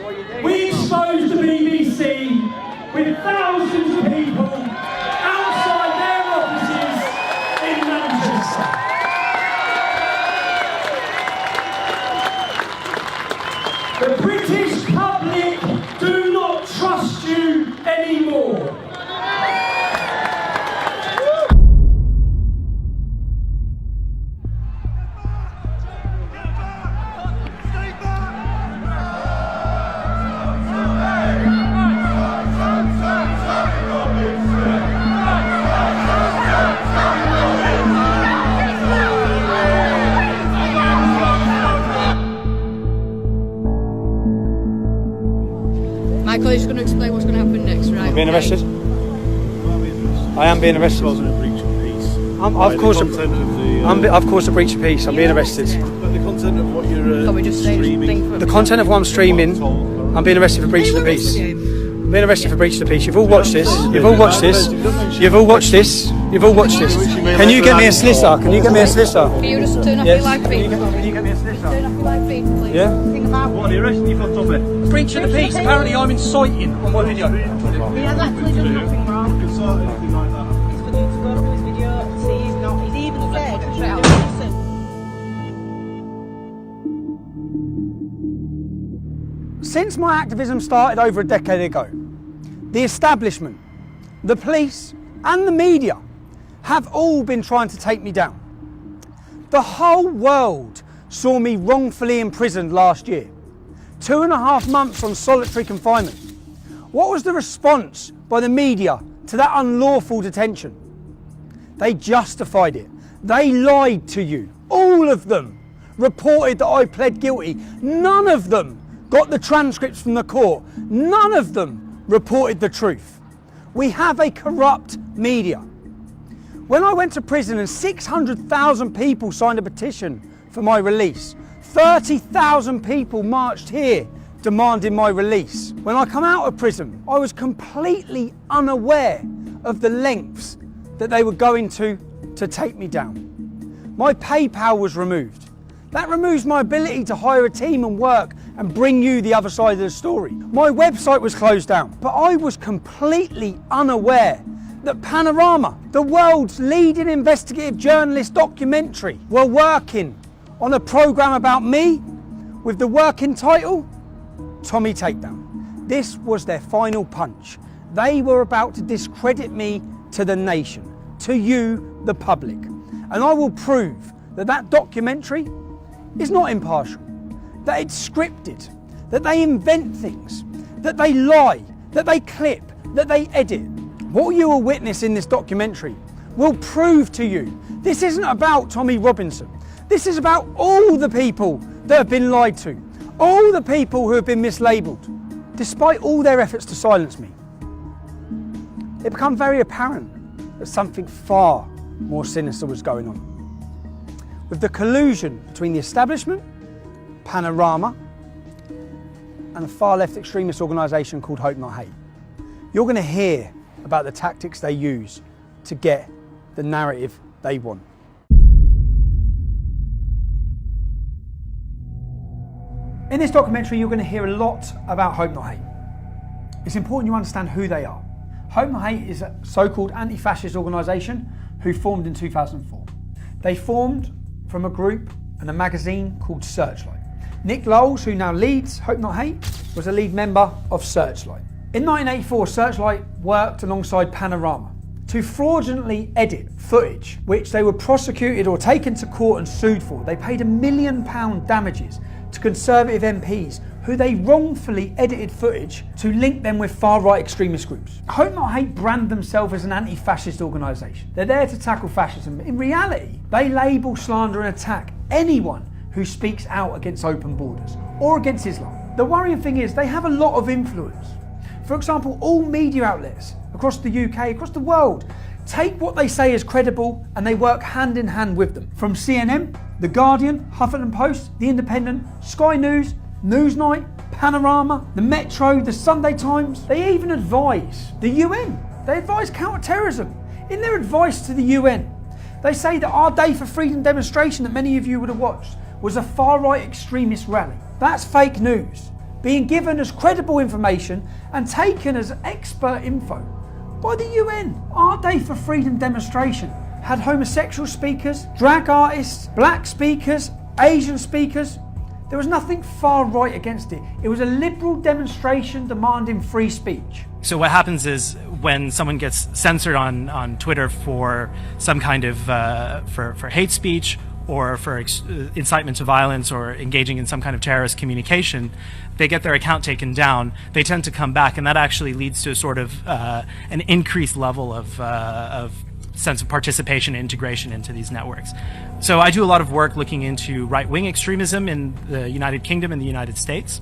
We exposed the BBC with thousands of people outside their offices in Manchester. The British public do not trust you anymore. Michael is going to explain what's going to happen next, right? I'm being arrested. I am being arrested. Wasn't a breach of peace. Of course, a breach of peace. I'm being arrested. But the content of what you're streaming. The content of what I'm streaming, I'm being arrested for breach of the peace. I'm being arrested for breach of the peace. You've all watched this. You've all watched this. You've all watched this. You've all watched this. Can you get me a solicitor? Can you get me a solicitor? Can you just turn off your live feed? Can you get me a solicitor? Turn off your live feed, please. Yeah? What are you arresting you for, Tommy? Breach of the peace. Apparently I'm inciting on my video. He has actually done nothing wrong. You can sort anything like that. It's for you to go through his video and see he's not. He's even said he's not innocent. Since my activism started over a decade ago, the establishment, the police and the media have all been trying to take me down. The whole world saw me wrongfully imprisoned last year. 2.5 months on solitary confinement. What was the response by the media to that unlawful detention? They justified it. They lied to you. All of them reported that I pled guilty. None of them got the transcripts from the court. None of them reported the truth. We have a corrupt media. When I went to prison and 600,000 people signed a petition for my release, 30,000 people marched here demanding my release. When I come out of prison, I was completely unaware of the lengths that they were going to take me down. My PayPal was removed. That removes my ability to hire a team and work and bring you the other side of the story. My website was closed down, but I was completely unaware that Panodrama, the world's leading investigative journalist documentary, were working on a programme about me with the working title, Tommy Takedown. This was their final punch. They were about to discredit me to the nation, to you, the public. And I will prove that that documentary is not impartial, that it's scripted, that they invent things, that they lie, that they clip, that they edit. What you will witness in this documentary will prove to you this isn't about Tommy Robinson. This is about all the people that have been lied to, all the people who have been mislabelled, despite all their efforts to silence me. It became very apparent that something far more sinister was going on. With the collusion between the establishment, Panodrama, and a far-left extremist organisation called Hope Not Hate. You're going to hear about the tactics they use to get the narrative they want. In this documentary, you're going to hear a lot about Hope Not Hate. It's important you understand who they are. Hope Not Hate is a so-called anti-fascist organisation who formed in 2004. They formed from a group and a magazine called Searchlight. Nick Lowles, who now leads Hope Not Hate, was a lead member of Searchlight. In 1984, Searchlight worked alongside Panodrama to fraudulently edit footage which they were prosecuted or taken to court and sued for. They paid £1 million damages to Conservative MPs who they wrongfully edited footage to link them with far-right extremist groups. Hope Not Hate brand themselves as an anti-fascist organisation. They're there to tackle fascism. In reality, they label, slander and attack anyone who speaks out against open borders or against Islam. The worrying thing is they have a lot of influence. For example, all media outlets across the UK, across the world, take what they say as credible and they work hand in hand with them. From CNN, The Guardian, Huffington Post, The Independent, Sky News, Newsnight, Panodrama, the Metro, the Sunday Times. They even advise the UN. They advise counter-terrorism. In their advice to the UN, they say that our Day for Freedom demonstration that many of you would have watched was a far-right extremist rally. That's fake news. being given as credible information and taken as expert info by the UN. Our Day for Freedom demonstration had homosexual speakers, drag artists, black speakers, Asian speakers. There was nothing far right against it. It was a liberal demonstration demanding free speech. So what happens is when someone gets censored on Twitter for some kind of for hate speech or for incitement to violence or engaging in some kind of terrorist communication, they get their account taken down. They tend to come back, and that actually leads to a sort of an increased level of sense of participation and integration into these networks. So I do a lot of work looking into right-wing extremism in the United Kingdom and the United States.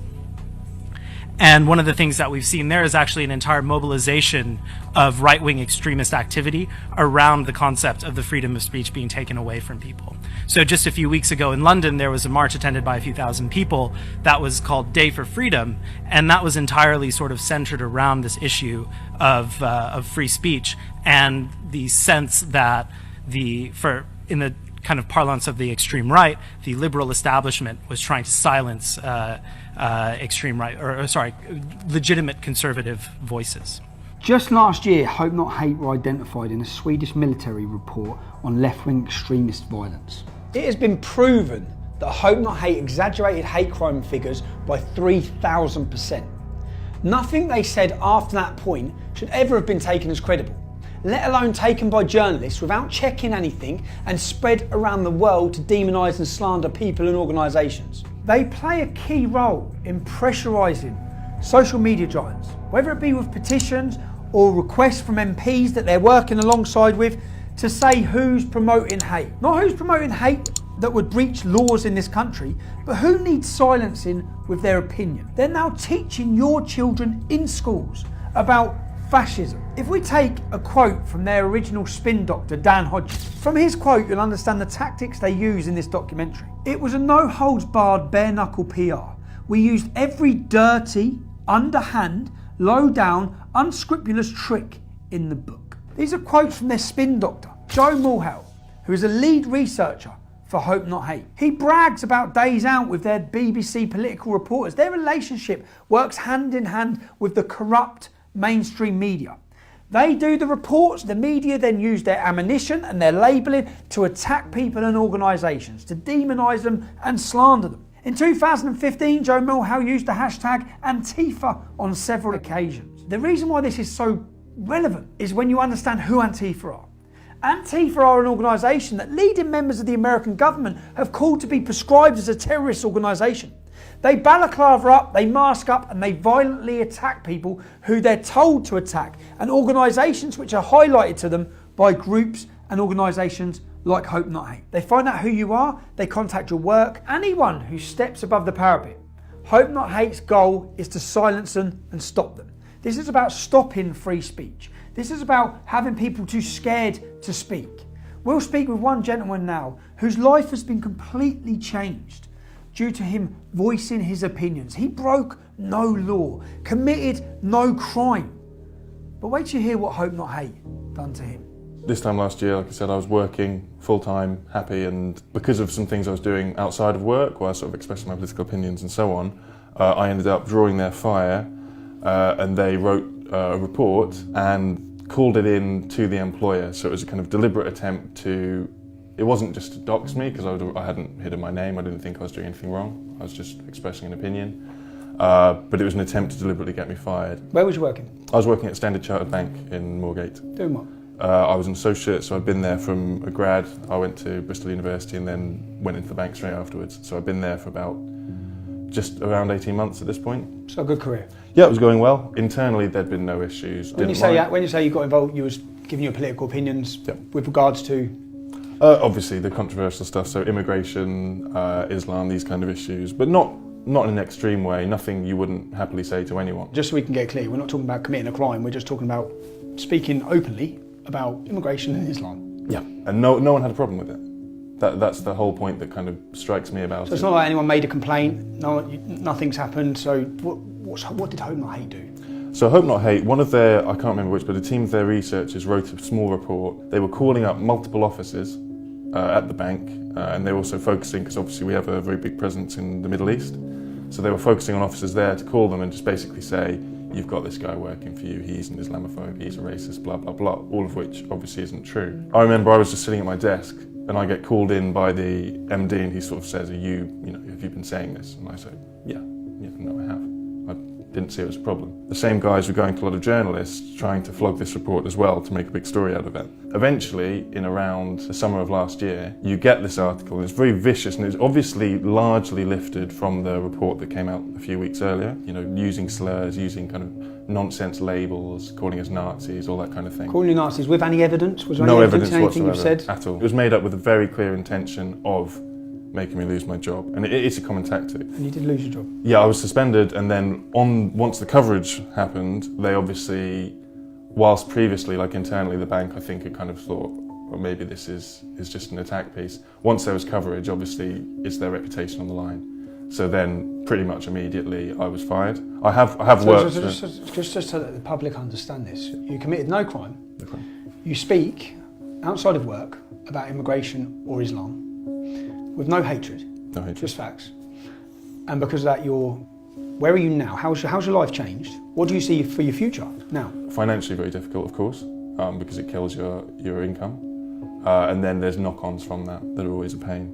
And one of the things that we've seen there is actually an entire mobilization of right-wing extremist activity around the concept of the freedom of speech being taken away from people. So just a few weeks ago in London, there was a march attended by a few thousand people that was called Day for Freedom, and that was entirely sort of centered around this issue of free speech and the sense that in the kind of parlance of the extreme right, the liberal establishment was trying to silence extreme right, legitimate conservative voices. Just last year, Hope Not Hate were identified in a Swedish military report on left-wing extremist violence. It has been proven that Hope Not Hate exaggerated hate crime figures by 3,000%. Nothing they said after that point should ever have been taken as credible, let alone taken by journalists without checking anything and spread around the world to demonise and slander people and organisations. They play a key role in pressurising social media giants, whether it be with petitions or requests from MPs that they're working alongside with to say who's promoting hate. Not who's promoting hate that would breach laws in this country, but who needs silencing with their opinion. They're now teaching your children in schools about fascism. If we take a quote from their original spin doctor, Dan Hodges, from his quote you'll understand the tactics they use in this documentary. It was a no-holds-barred, bare-knuckle PR. We used every dirty, underhand, low-down, unscrupulous trick in the book. These are quotes from their spin doctor, Joe Mulhall, who is a lead researcher for Hope Not Hate. He brags about days out with their BBC political reporters. Their relationship works hand in hand with the corrupt mainstream media. They do the reports, the media then use their ammunition and their labelling to attack people and organisations, to demonise them and slander them. In 2015, Joe Mulhall used the hashtag Antifa on several occasions. The reason why this is so relevant is when you understand who Antifa are. Antifa are an organisation that leading members of the American government have called to be prescribed as a terrorist organisation. They balaclava up, they mask up, and they violently attack people who they're told to attack, and organisations which are highlighted to them by groups and organisations like Hope Not Hate. They find out who you are, they contact your work, anyone who steps above the parapet. Hope Not Hate's goal is to silence them and stop them. This is about stopping free speech. This is about having people too scared to speak. We'll speak with one gentleman now whose life has been completely changed due to him voicing his opinions. He broke no law, committed no crime. But wait till you hear what Hope Not Hate done to him. This time last year, like I said, I was working full-time, happy, and because of some things I was doing outside of work, where I was sort of expressing my political opinions and so on, I ended up drawing their fire, and they wrote a report and called it in to the employer. So it was a kind of deliberate attempt to, it wasn't just to dox me, because I hadn't hidden my name, I didn't think I was doing anything wrong, I was just expressing an opinion. But it was an attempt to deliberately get me fired. Where was you working? I was working at Standard Chartered Bank in Moorgate. Doing what? I was an associate, so I'd been there from a grad. I went to Bristol University and then went into the bank straight afterwards. So I've been there for about just around 18 months at this point. So a good career? Yeah, it was going well. Internally, there'd been no issues. When you say you got involved, you was giving your political opinions with regards to? Obviously, the controversial stuff, so immigration, Islam, these kind of issues, but not in an extreme way, nothing you wouldn't happily say to anyone. Just so we can get clear, we're not talking about committing a crime, we're just talking about speaking openly about immigration and Islam. Yeah, and no one had a problem with it. That's the whole point that kind of strikes me about it. So it's not like anyone made a complaint, nothing's happened, so what did Hope Not Hate do? So Hope Not Hate, one of their, I can't remember which, but a team of their researchers wrote a small report. They were calling up multiple offices at the bank, and they were also focusing, because obviously we have a very big presence in the Middle East. So they were focusing on officers there to call them and just basically say, you've got this guy working for you, he's an Islamophobe, he's a racist, blah, blah, blah, all of which obviously isn't true. I remember I was just sitting at my desk and I get called in by the MD and he sort of says, have you been saying this? And I say, yeah, no, I have. I didn't see it as a problem. The same guys were going to a lot of journalists trying to flog this report as well to make a big story out of it. Eventually, in around the summer of last year, you get this article, and it's very vicious, and it's obviously largely lifted from the report that came out a few weeks earlier, using slurs, using kind of nonsense labels, calling us Nazis, all that kind of thing. Calling you Nazis with any evidence? Was there no any evidence to anything whatsoever you've said? At all. It was made up with a very clear intention of making me lose my job, and it's a common tactic. And you did lose your job? Yeah, I was suspended, and then once the coverage happened, they obviously, whilst previously, like internally, the bank I think had kind of thought, well, maybe this is just an attack piece. Once there was coverage, obviously it's their reputation on the line. So then, pretty much immediately, I was fired. I have worked. Just so that the public understand this, you committed no crime. Okay. You speak outside of work about immigration or Islam with no hatred. No hatred. Just facts. And because of that, where are you now? How's your life changed? What do you see for your future now? Financially very difficult, of course, because it kills your income. And then there's knock-ons from that are always a pain.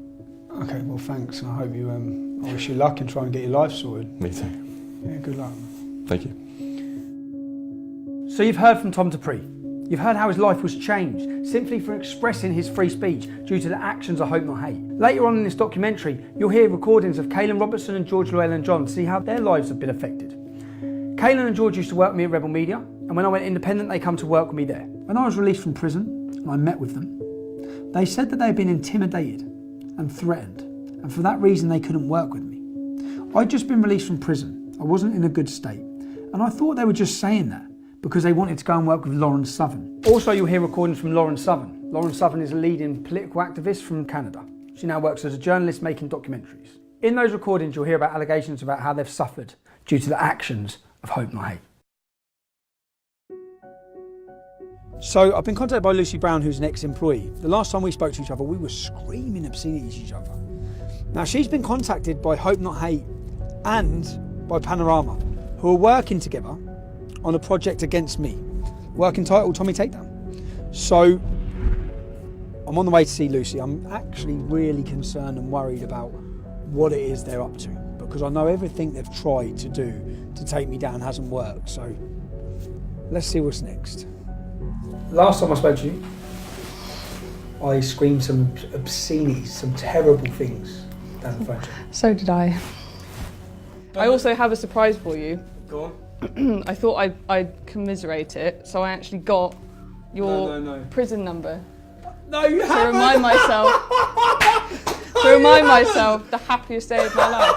Okay, well thanks. I hope you, I wish you luck and try and get your life sorted. Me too. Yeah, good luck. Thank you. So you've heard from Tom Dupree. You've heard how his life was changed simply for expressing his free speech due to the actions of Hope Not Hate. Later on in this documentary, you'll hear recordings of Caelan Robertson and George Llewellyn-John to see how their lives have been affected. Caelan and George used to work with me at Rebel Media, and when I went independent, they come to work with me there. When I was released from prison and I met with them, they said that they had been intimidated and threatened, and for that reason they couldn't work with me. I'd just been released from prison. I wasn't in a good state, and I thought they were just saying that because they wanted to go and work with Lauren Southern. Also, you'll hear recordings from Lauren Southern. Lauren Southern is a leading political activist from Canada. She now works as a journalist making documentaries. In those recordings, you'll hear about allegations about how they've suffered due to the actions of Hope Not Hate. So I've been contacted by Lucy Brown, who's an ex-employee. The last time we spoke to each other, we were screaming obscenities at each other. Now, she's been contacted by Hope Not Hate and by Panodrama, who are working together on a project against me, work entitled Tommy Takedown. So I'm on the way to see Lucy. I'm actually really concerned and worried about what it is they're up to, because I know everything they've tried to do to take me down hasn't worked. So let's see what's next. Last time I spoke to you, I screamed some obscenities, some terrible things down the phone. So did I. I also have a surprise for you. Go on. I thought I'd commiserate it, so I actually got your prison number. No, you haven't. To remind myself the happiest day of my life.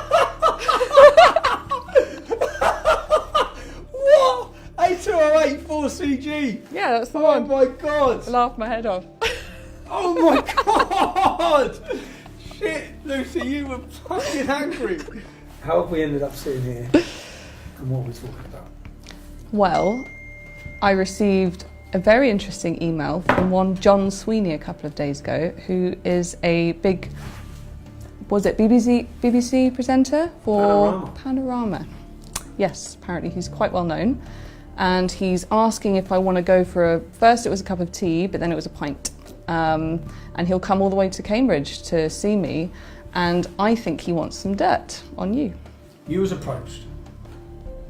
What? 8208 4CG. Yeah, that's the one. Oh my god. I laughed my head off. Oh my god. Shit, Lucy, you were fucking angry. How have we ended up sitting here? And what are we talking about? Well, I received a very interesting email from one John Sweeney a couple of days ago, who is a big, BBC presenter for Panorama. Yes, apparently he's quite well known. And he's asking if I want to go for first it was a cup of tea, but then it was a pint. And he'll come all the way to Cambridge to see me. And I think he wants some dirt on you. You was approached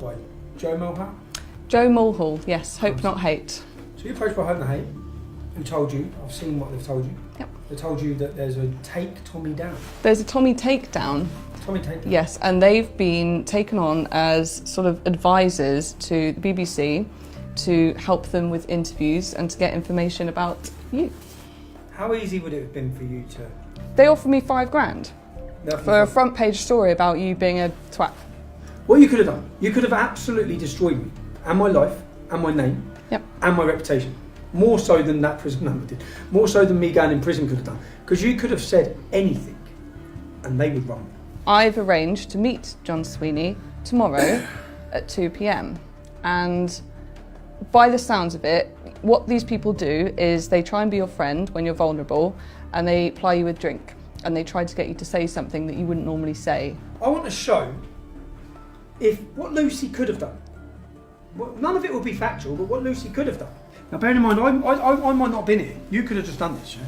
by Joe Mulhall? Joe Mulhall, yes, Hope Not Hate. So you're approached by Hope Not Hate, who told you, I've seen what they've told you. Yep. They told you that there's a Take Tommy Down. There's a Tommy Takedown. Tommy Takedown? Yes, and they've been taken on as sort of advisors to the BBC to help them with interviews and to get information about you. How easy would it have been for you to... They offered me £5,000 for a front page story about you being a twat. What you could have done, you could have absolutely destroyed me, and my life, and my name, and my reputation. More so than that prison number did. More so than me going in prison could have done. Because you could have said anything, and they would run me. I've arranged to meet John Sweeney tomorrow at 2 p.m. And by the sounds of it, what these people do is they try and be your friend when you're vulnerable, and they ply you with drink. And they try to get you to say something that you wouldn't normally say. I want to show if what Lucy could have done. None of it will be factual, but what Lucy could have done. Now, bearing in mind, I might not have been here. You could have just done this, yeah?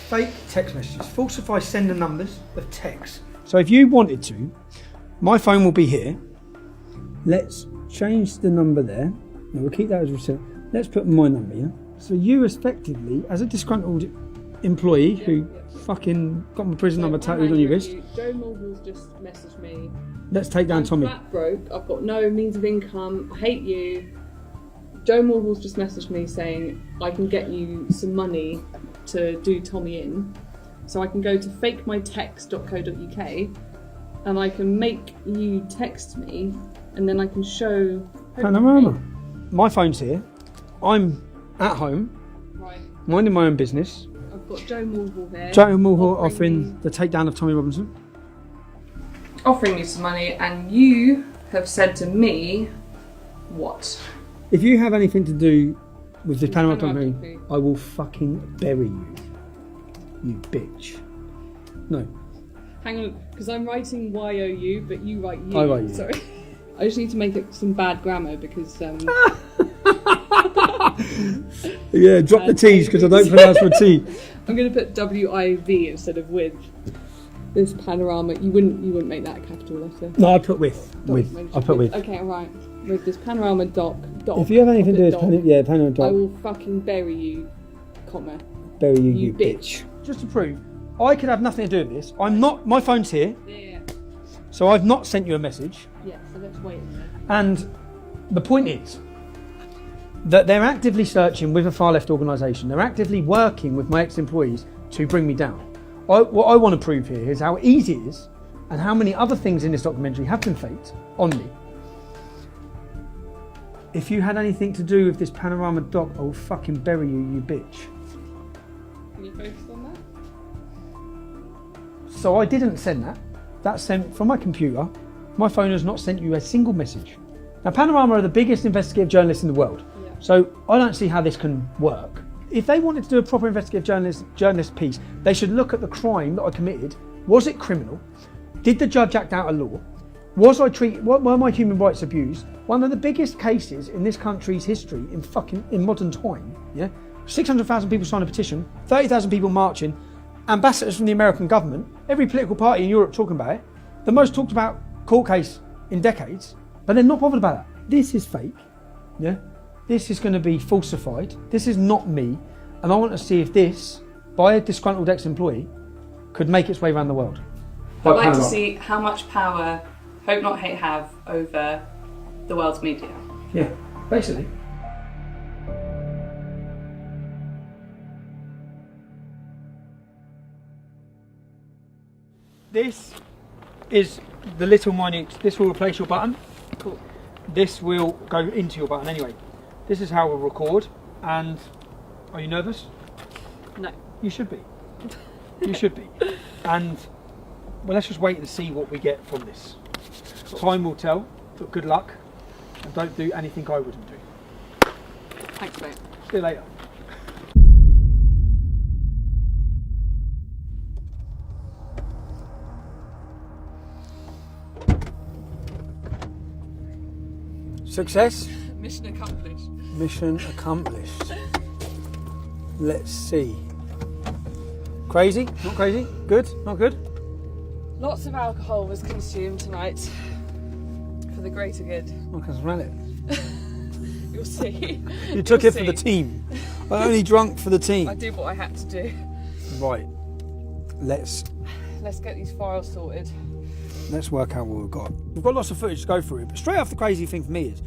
Fake text messages, falsify sender numbers of text. So if you wanted to, my phone will be here. Let's change the number there. Now we'll keep that as receipt. Let's put my number, yeah? So you effectively, as a disgruntled employee who fucking got my prison number tattooed on your wrist. Joe Mulhall's just messaged me. Let's take down Tommy. I'm flat broke, I've got no means of income, I hate you. Joe Mulhall's just messaged me saying I can get you some money to do Tommy in. So I can go to fakemytext.co.uk and I can make you text me and then I can show Panorama. My phone's here. I'm at home, right. minding my own business. I've got Joe Mulhall here. Joe Mulhall offering the takedown of Tommy Robinson. Offering me some money, and you have said to me, what? If you have anything to do with this Panama Panorama documentary, I will fucking bury you. You bitch. No. Hang on, because I'm writing YOU, but you write you. I write you. Sorry. I just need to make it some bad grammar because. Yeah, drop the T's because I don't pronounce my T. I'm going to put WIV instead of with. This panorama, you wouldn't make that a capital letter. No, I put with. I put with. Okay, alright. With this panorama doc. If you have anything to do with Panorama doc, I will fucking bury you, comma. Bury you bitch. Just to prove, I could have nothing to do with this. I'm not. My phone's here. Yeah. So I've not sent you a message. Yeah. So let's wait. And the point is that they're actively searching with a far left organisation. They're actively working with my ex-employees to bring me down. What I want to prove here is how easy it is and how many other things in this documentary have been faked on me. If you had anything to do with this Panorama doc, I will fucking bury you, you bitch. Can you focus on that? So I didn't send that. That's sent from my computer. My phone has not sent you a single message. Now, Panorama are the biggest investigative journalists in the world. Yeah. So I don't see how this can work. If they wanted to do a proper investigative journalist piece, they should look at the crime that I committed. Was it criminal? Did the judge act out of law? Were my human rights abused? One of the biggest cases in this country's history in modern time. Yeah, 600,000 people signed a petition, 30,000 people marching, ambassadors from the American government, every political party in Europe talking about it. The most talked about court case in decades, but they're not bothered about that. This is fake. Yeah. This is going to be falsified. This is not me. And I want to see if this, by a disgruntled ex-employee, could make its way around the world. I'd like to see how much power Hope Not Hate have over the world's media. Yeah, basically. This is the little mining. This will replace your button. Cool. This will go into your button anyway. This is how we'll record. And are you nervous? No. You should be. You should be. And well, let's just wait and see what we get from this. Cool. Time will tell, but good luck. And don't do anything I wouldn't do. Thanks, mate. See you later. Success? Mission accomplished. Mission accomplished. Let's see. Crazy? Not crazy? Good? Not good? Lots of alcohol was consumed tonight for the greater good. I can smell it. You'll see. You took it for the team. I only drunk for the team. I did what I had to do. Right. Let's get these files sorted. Let's work out what we've got. We've got lots of footage to go through, but straight off the crazy thing for me is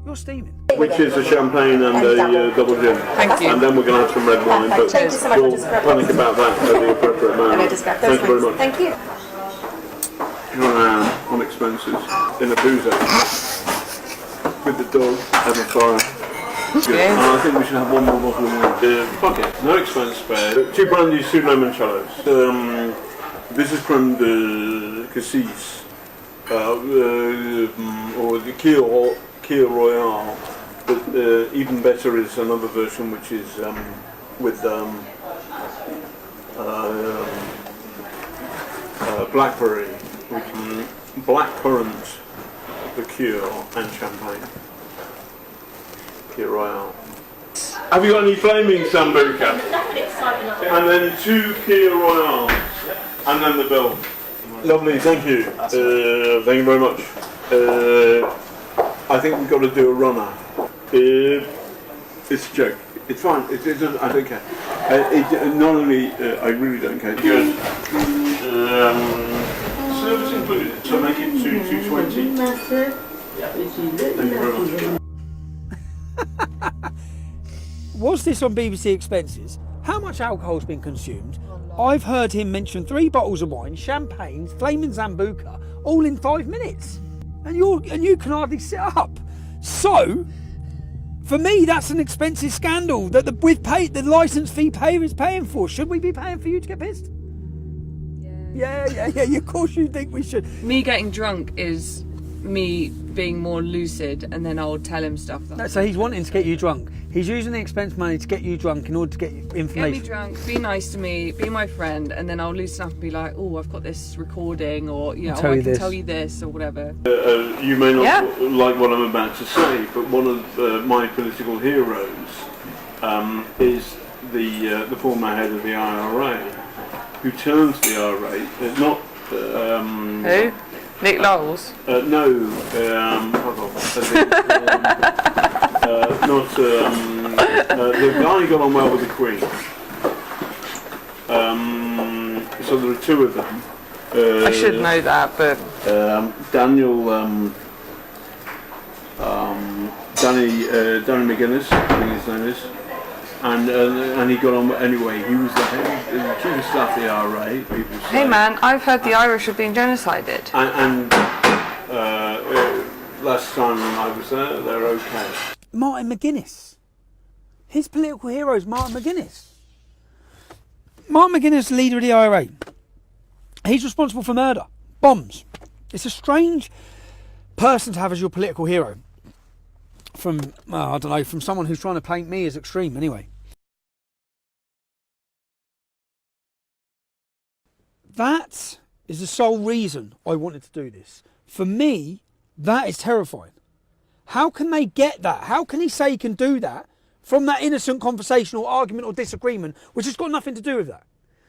you're steaming. Which is a champagne and a double gin. Thank you. And then we're going to have some red wine, but Thank you so much. we'll panic about that at the appropriate moment. Thank you very much. Thank you. You're on expenses in a boozer with the dog and the fire. Good. I think we should have one more bottle of wine. Fuck it, no expense spared. 2 brandy sous limoncellos. This is from the Cassis, or the Keel Royale, but even better is another version which is with blackberry, blackcurrant liqueur and champagne. Kir Royale. Have you got any flaming Sambuca? And then 2 Kir Royales. And then the bill. Lovely, thank you. Thank you very much. I think we've got to do a runner. It's a joke. It's fine. It doesn't, I don't care. Not only, I really don't care. Good. Service included. So make it 220. Thank you very much. Was this on BBC Expenses? How much alcohol's been consumed? I've heard him mention 3 bottles of wine, champagne, flaming Sambuca, all in 5 minutes. And you can hardly sit up. So, for me, that's an expensive scandal that the licence fee payer is paying for. Should we be paying for you to get pissed? Yeah. Of course you think we should. Me getting drunk is me being more lucid, and then I'll tell him stuff. So he's wanting to get you drunk. He's using the expense money to get you drunk in order to get you information. Get me drunk, be nice to me, be my friend, and then I'll loosen up and be like, oh, I've got this recording, or I can tell you this, or whatever. You may not like what I'm about to say, but one of my political heroes is the former head of the IRA, who turns the IRA, not... Who? Nick Knowles? No, the guy got on well with the Queen. So there are 2 of them. I should know that, but... Danny McGuinness, I think his name is. And he got on anyway. He was the chief of staff of the IRA. People say. Hey man, I've heard the Irish are being genocided. And last time I was there, they're okay. Martin McGuinness. His political hero is Martin McGuinness. Martin McGuinness, leader of the IRA. He's responsible for murder, bombs. It's a strange person to have as your political hero. From someone who's trying to paint me as extreme anyway. That is the sole reason I wanted to do this. For me, that is terrifying. How can they get that? How can he say he can do that from that innocent conversation or argument or disagreement, which has got nothing to do with that?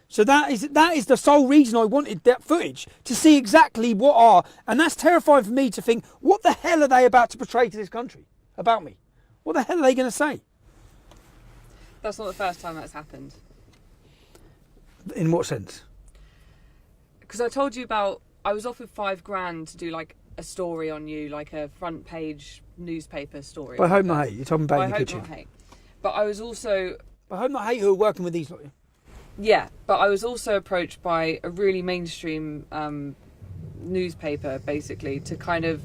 So that is the sole reason I wanted that footage, to see exactly what are, and that's terrifying for me to think, what the hell are they about to portray to this country about me? What the hell are they going to say? That's not the first time that's happened. In what sense? Because I told you about, I was offered $5,000 to do like a story on you, like a front page newspaper story. By Hope Not Hate, you're talking about in the kitchen. By Hope Not Hate. But I was also... By Hope Not Hate, who are working with these... Yeah, but I was also approached by a really mainstream newspaper, basically, to kind of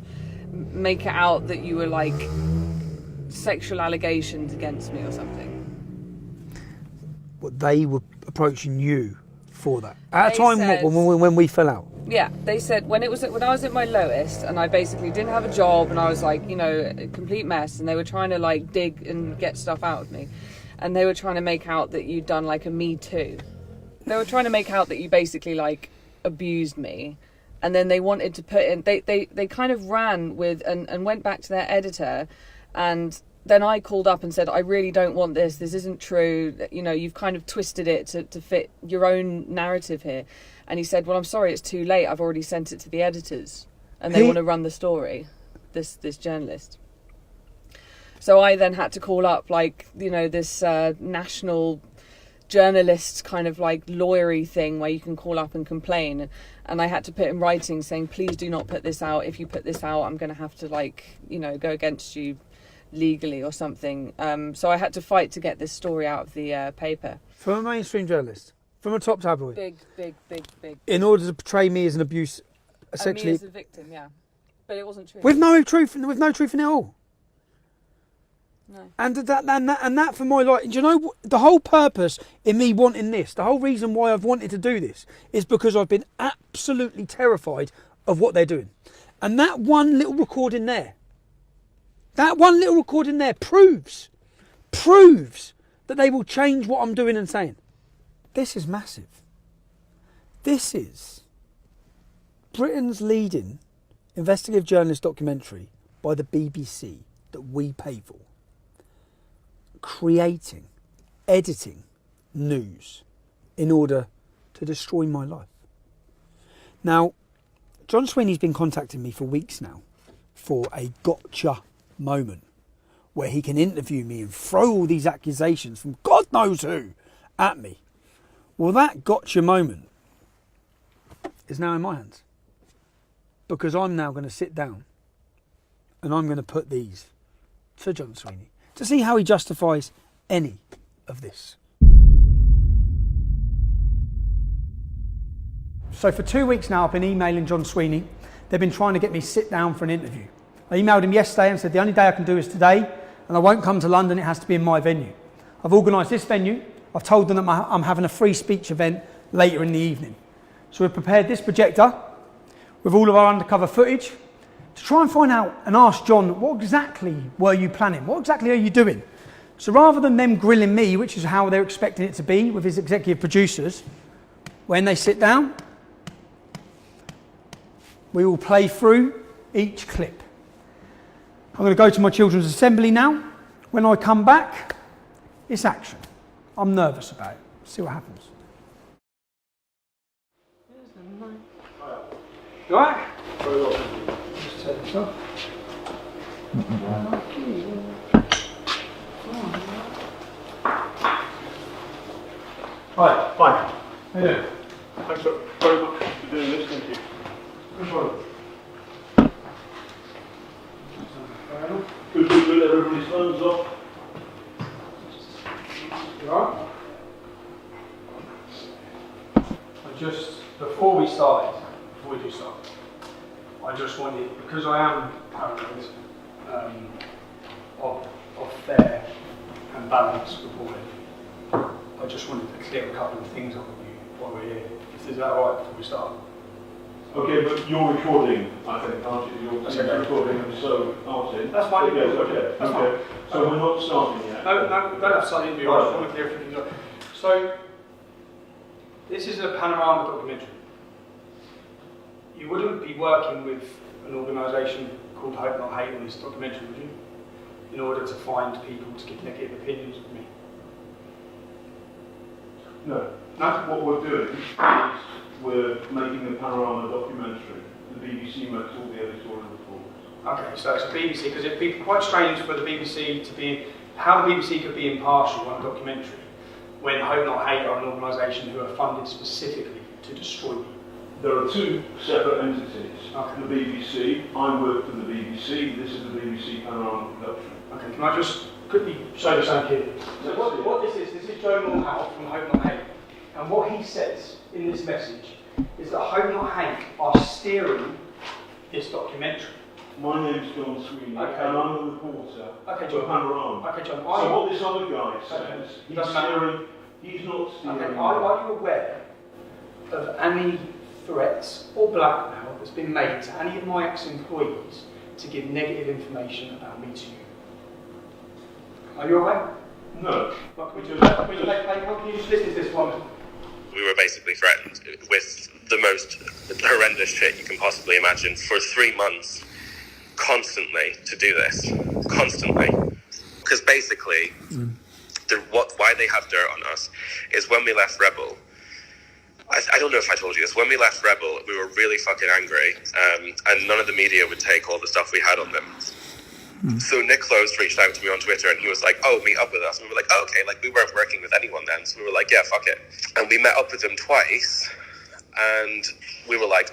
make it out that you were like sexual allegations against me or something. What, they were approaching you for that? At a time when we fell out? Yeah, they said when I was at my lowest and I basically didn't have a job and I was like, a complete mess, and they were trying to like dig and get stuff out of me. And they were trying to make out that you'd done like a Me Too. They were trying to make out that you basically like abused me. And then they wanted to put in, they kind of ran with and went back to their editor. And then I called up and said, I really don't want this. This isn't true. You've kind of twisted it to fit your own narrative here. And he said, well, I'm sorry, it's too late. I've already sent it to the editors. And they want to run the story, this journalist. So I then had to call up this national journalist kind of like lawyery thing where you can call up and complain. And I had to put in writing saying, please do not put this out. If you put this out, I'm going to have to go against you legally or something. So I had to fight to get this story out of the paper. From a mainstream journalist? From a top tabloid? Big. In order to portray me as an abuse, essentially. Me as a victim, yeah. But it wasn't true. With no truth in it all. No. And that for my life, do you know the whole purpose in me wanting this, the whole reason why I've wanted to do this is because I've been absolutely terrified of what they're doing. And that one little recording there proves that they will change what I'm doing and saying. This is massive. This is Britain's leading investigative journalist documentary by the BBC that we pay for, creating, editing news in order to destroy my life. Now, John Sweeney's been contacting me for weeks now for a gotcha moment where he can interview me and throw all these accusations from God knows who at me. Well, that gotcha moment is now in my hands, because I'm now going to sit down and I'm going to put these to John Sweeney to see how he justifies any of this. So for 2 weeks now I've been emailing John Sweeney. They've been trying to get me sit down for an interview. I emailed him yesterday and said the only day I can do is today, and I won't come to London, it has to be in my venue. I've organised this venue. I've told them that I'm having a free speech event later in the evening. So we've prepared this projector with all of our undercover footage to try and find out and ask John, what exactly were you planning? What exactly are you doing? So rather than them grilling me, which is how they're expecting it to be with his executive producers, when they sit down, we will play through each clip. I'm going to go to my children's assembly now. When I come back, it's action. I'm nervous about it. See what happens. You alright? Just turn this off. Hi, fine. How you doing? Thanks very much for doing this, thank you. Good, everybody's phones off. You alright? Before we do start, I just wanted, because I am paranoid of fair and balanced reporting, I just wanted to clear a couple of things up with you while we're here. Is that alright before we start? Okay, but you're recording, I think, aren't you? You're okay. Recording, and so aren't you? That's fine. Yes, okay. That's okay. fine. So we're not starting yet? No, don't have to start the interview. I just want to clear a few things up. So, this is a Panorama documentary. You wouldn't be working with an organisation called Hope Not Hate on this documentary, would you? In order to find people to give negative opinions of me. No. What we're doing is we're making a Panorama documentary. The BBC makes all the editorial reports. Okay, so it's a BBC, because it'd be quite strange for the BBC to be, how the BBC could be impartial on a documentary when Hope Not Hate are an organisation who are funded specifically to destroy me. There are two separate entities. Okay. The BBC, I work for the BBC, this is the BBC Panorama production. Okay, can I just quickly show you something here? So what this is Joe Moorhouse from Hope Not Hate. And what he says in this message is that Hope Not Hate are steering this documentary. My name's John Sweeney, okay. and I'm the reporter for Panorama. Okay, John. So what this other guy says, he's steering, he's not steering. Okay, are you aware of any threats or blackmail that's been made to any of my ex-employees to give negative information about me to you? Are you aware? No. Can you just listen to this one? We were basically threatened with the most horrendous shit you can possibly imagine for 3 months, constantly, to do this. Constantly. Because basically, why they have dirt on us is when we left Rebel, I don't know if I told you this, when we left Rebel, we were really fucking angry, and none of the media would take all the stuff we had on them. So Nick Close reached out to me on Twitter and he was like, oh, meet up with us. And we were like, oh, okay, like we weren't working with anyone then. So we were like, yeah, fuck it. And we met up with them twice and we were like,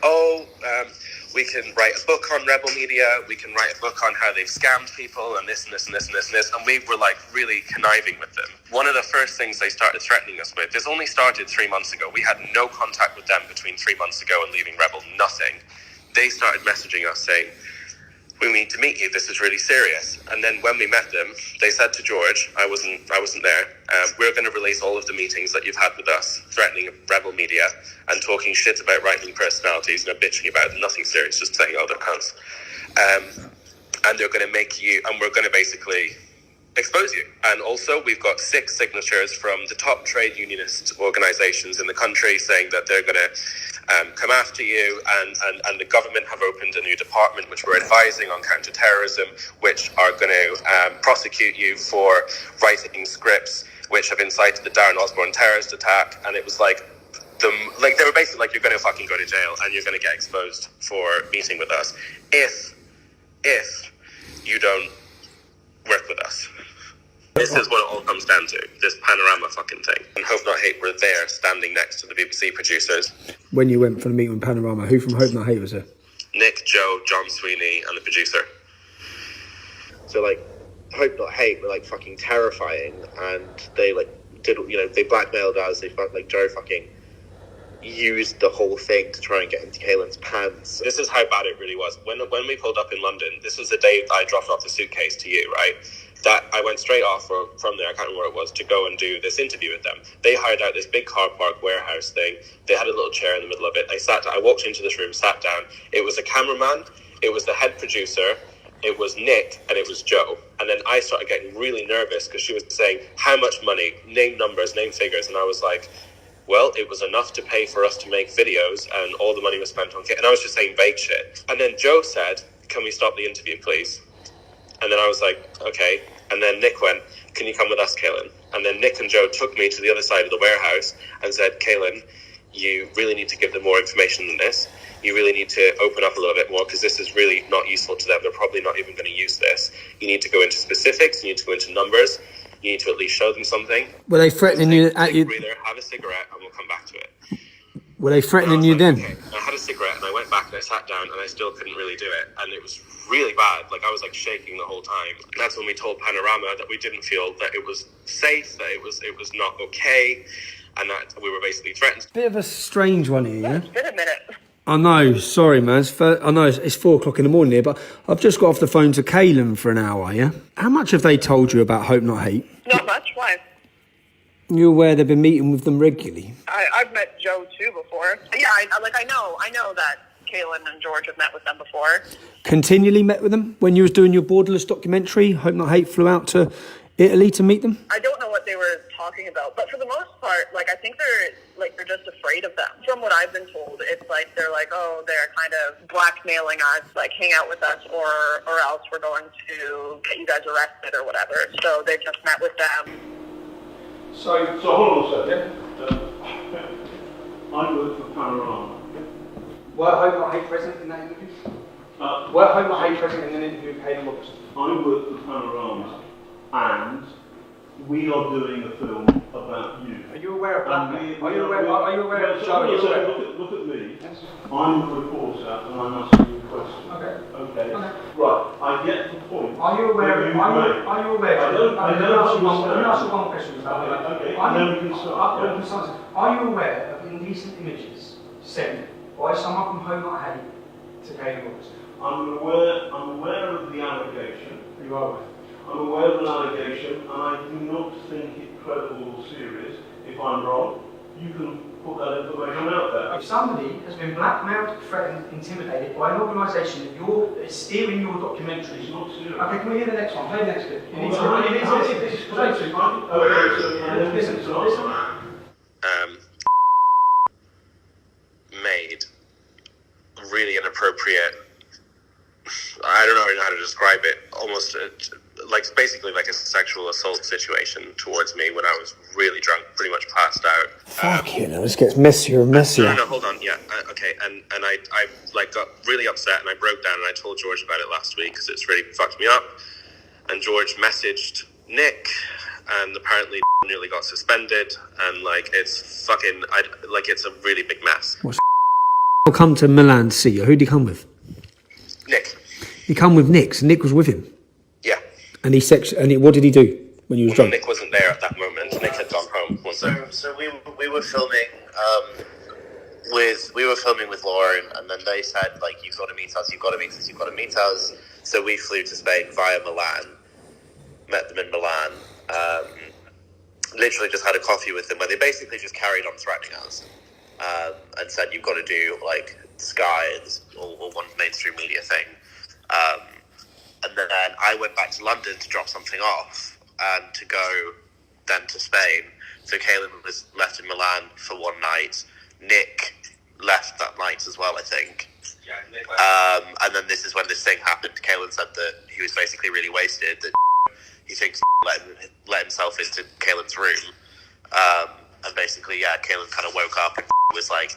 we can write a book on Rebel Media. We can write a book on how they've scammed people and this and this and this and this and this. And we were like really conniving with them. One of the first things they started threatening us with, this only started 3 months ago. We had no contact with them between 3 months ago and leaving Rebel, nothing. They started messaging us saying, we need to meet you, this is really serious. And then when we met them, they said to George, I wasn't there, we're going to release all of the meetings that you've had with us, threatening Rebel Media and talking shit about right-wing personalities and bitching about nothing serious, just saying, oh, their pants. And they're going to make you, and we're going to basically expose you. And also, we've got 6 signatures from the top trade unionist organisations in the country saying that they're going to come after you, and the government have opened a new department which we're advising on counter-terrorism, which are going to prosecute you for writing scripts which have incited the Darren Osborne terrorist attack. And it was like, they were basically like, you're going to fucking go to jail and you're going to get exposed for meeting with us if you don't work with us. This is what it all comes down to, this Panorama fucking thing. And Hope Not Hate were there standing next to the BBC producers. When you went for the meeting with Panorama, who from Hope Not Hate was there? Nick, Joe, John Sweeney, and the producer. So like, Hope Not Hate were like fucking terrifying, and they like did, you know, they blackmailed us, they like Joe fucking used the whole thing to try and get into Kaylin's pants. This is how bad it really was. When we pulled up in London, this was the day I dropped off the suitcase to you, right? That I went straight off from there, I can't remember where it was, to go and do this interview with them. They hired out this big car park warehouse thing. They had a little chair in the middle of it. I walked into this room, sat down. It was a cameraman, it was the head producer, it was Nick, and it was Joe. And then I started getting really nervous because she was saying, how much money, name numbers, name figures. And I was like, well, it was enough to pay for us to make videos, and all the money was spent on kit. And I was just saying vague shit. And then Joe said, can we stop the interview, please? And then I was like, okay. And then Nick went, can you come with us, Kaylin? And then Nick and Joe took me to the other side of the warehouse and said, Kaylin, you really need to give them more information than this. You really need to open up a little bit more, because this is really not useful to them. They're probably not even going to use this. You need to go into specifics. You need to go into numbers. You need to at least show them something. Were they threatening you at you? Breather, have a cigarette, and we'll come back to it. Were they threatening you then? Okay. I had a cigarette, and I went back and I sat down, and I still couldn't really do it, and it was really bad. Like, I was like shaking the whole time. And that's when we told Panorama that we didn't feel that it was safe, that it was not okay, and that we were basically threatened. Bit of a strange one here, yeah? It's been a minute. I know, sorry man, I know it's 4 o'clock in the morning here, but I've just got off the phone to Kaylin for an hour, yeah? How much have they told you about Hope Not Hate? Not much. Why? You're aware they've been meeting with them regularly? I've met Joe too before. Yeah, I know that Kaylin and George have met with them before. Continually met with them? When you was doing your Borderless documentary, Hope Not Hate flew out to Italy to meet them? I don't know what they were talking about, but for the most part, like, I think they're just afraid of them. From what I've been told, it's like they're like, oh, they're kind of blackmailing us, like, hang out with us, or else we're going to get you guys arrested or whatever. So they just met with them. So hold on a second. I work for Panorama. Were Hope Not Hate present in that interview? Were Hope Not Hate present in an interview with Kaylin Robertson? I work for Panorama, and we are doing a film about you. Are you aware of blackmail? Are you aware of Joe? Look at me. Yes. I'm a reporter, and I'm asking you a question. Okay. Right. I get the point. Are you aware? Let me ask you one question. Okay. Then we can start. Are you aware of indecent images sent by someone from Hope Not Hate to Kaylin Robertson? I'm aware of the allegation. You are aware. I'm aware of an allegation, and I do not think it credible or serious. If I'm wrong, you can put that information out there. If somebody has been blackmailed, threatened, intimidated by an organisation that is steering your documentary. It's not serious. Okay, can we hear the next one? Play the next bit. Made really inappropriate, I don't know how to describe it, almost basically like a sexual assault situation towards me when I was really drunk, pretty much passed out. Fuck you know, this gets messier and messier. No, hold on, yeah, okay, and I got really upset, and I broke down, and I told George about it last week because it's really fucked me up, and George messaged Nick, and apparently nearly got suspended, and it's it's a really big mess. I'll come to Milan to see you. Who'd he come with? Nick. He come with Nick, so Nick was with him? Yeah. And what did he do when you was drunk? Nick wasn't there at that moment. Nick had gone home. So we were filming with Lauren, and then they said, you've got to meet us. So we flew to Spain via Milan, met them in Milan, literally just had a coffee with them, where they basically just carried on threatening us, and said, you've got to do Sky or one mainstream media thing. And then I went back to London to drop something off and to go then to Spain. So Kaylin was left in Milan for one night. Nick left that night as well, I think. And then this is when this thing happened. Caelan said that he was basically really wasted, that he thinks let himself into Caelan's room. And basically, yeah, Caelan kind of woke up and was like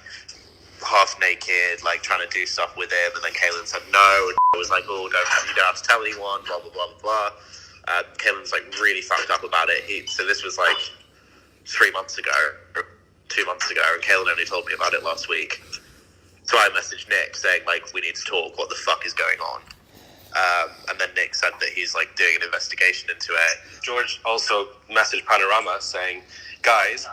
half naked, like trying to do stuff with him. And then Caelan said no, and was like, oh, you don't have to tell anyone, blah, blah, blah, blah, blah. Caelan's like really fucked up about it. So this was like 3 months ago, or 2 months ago, and Caelan only told me about it last week. So I messaged Nick saying, like, we need to talk, what the fuck is going on? And then Nick said that he's, like, doing an investigation into it. George also messaged Panorama saying, guys,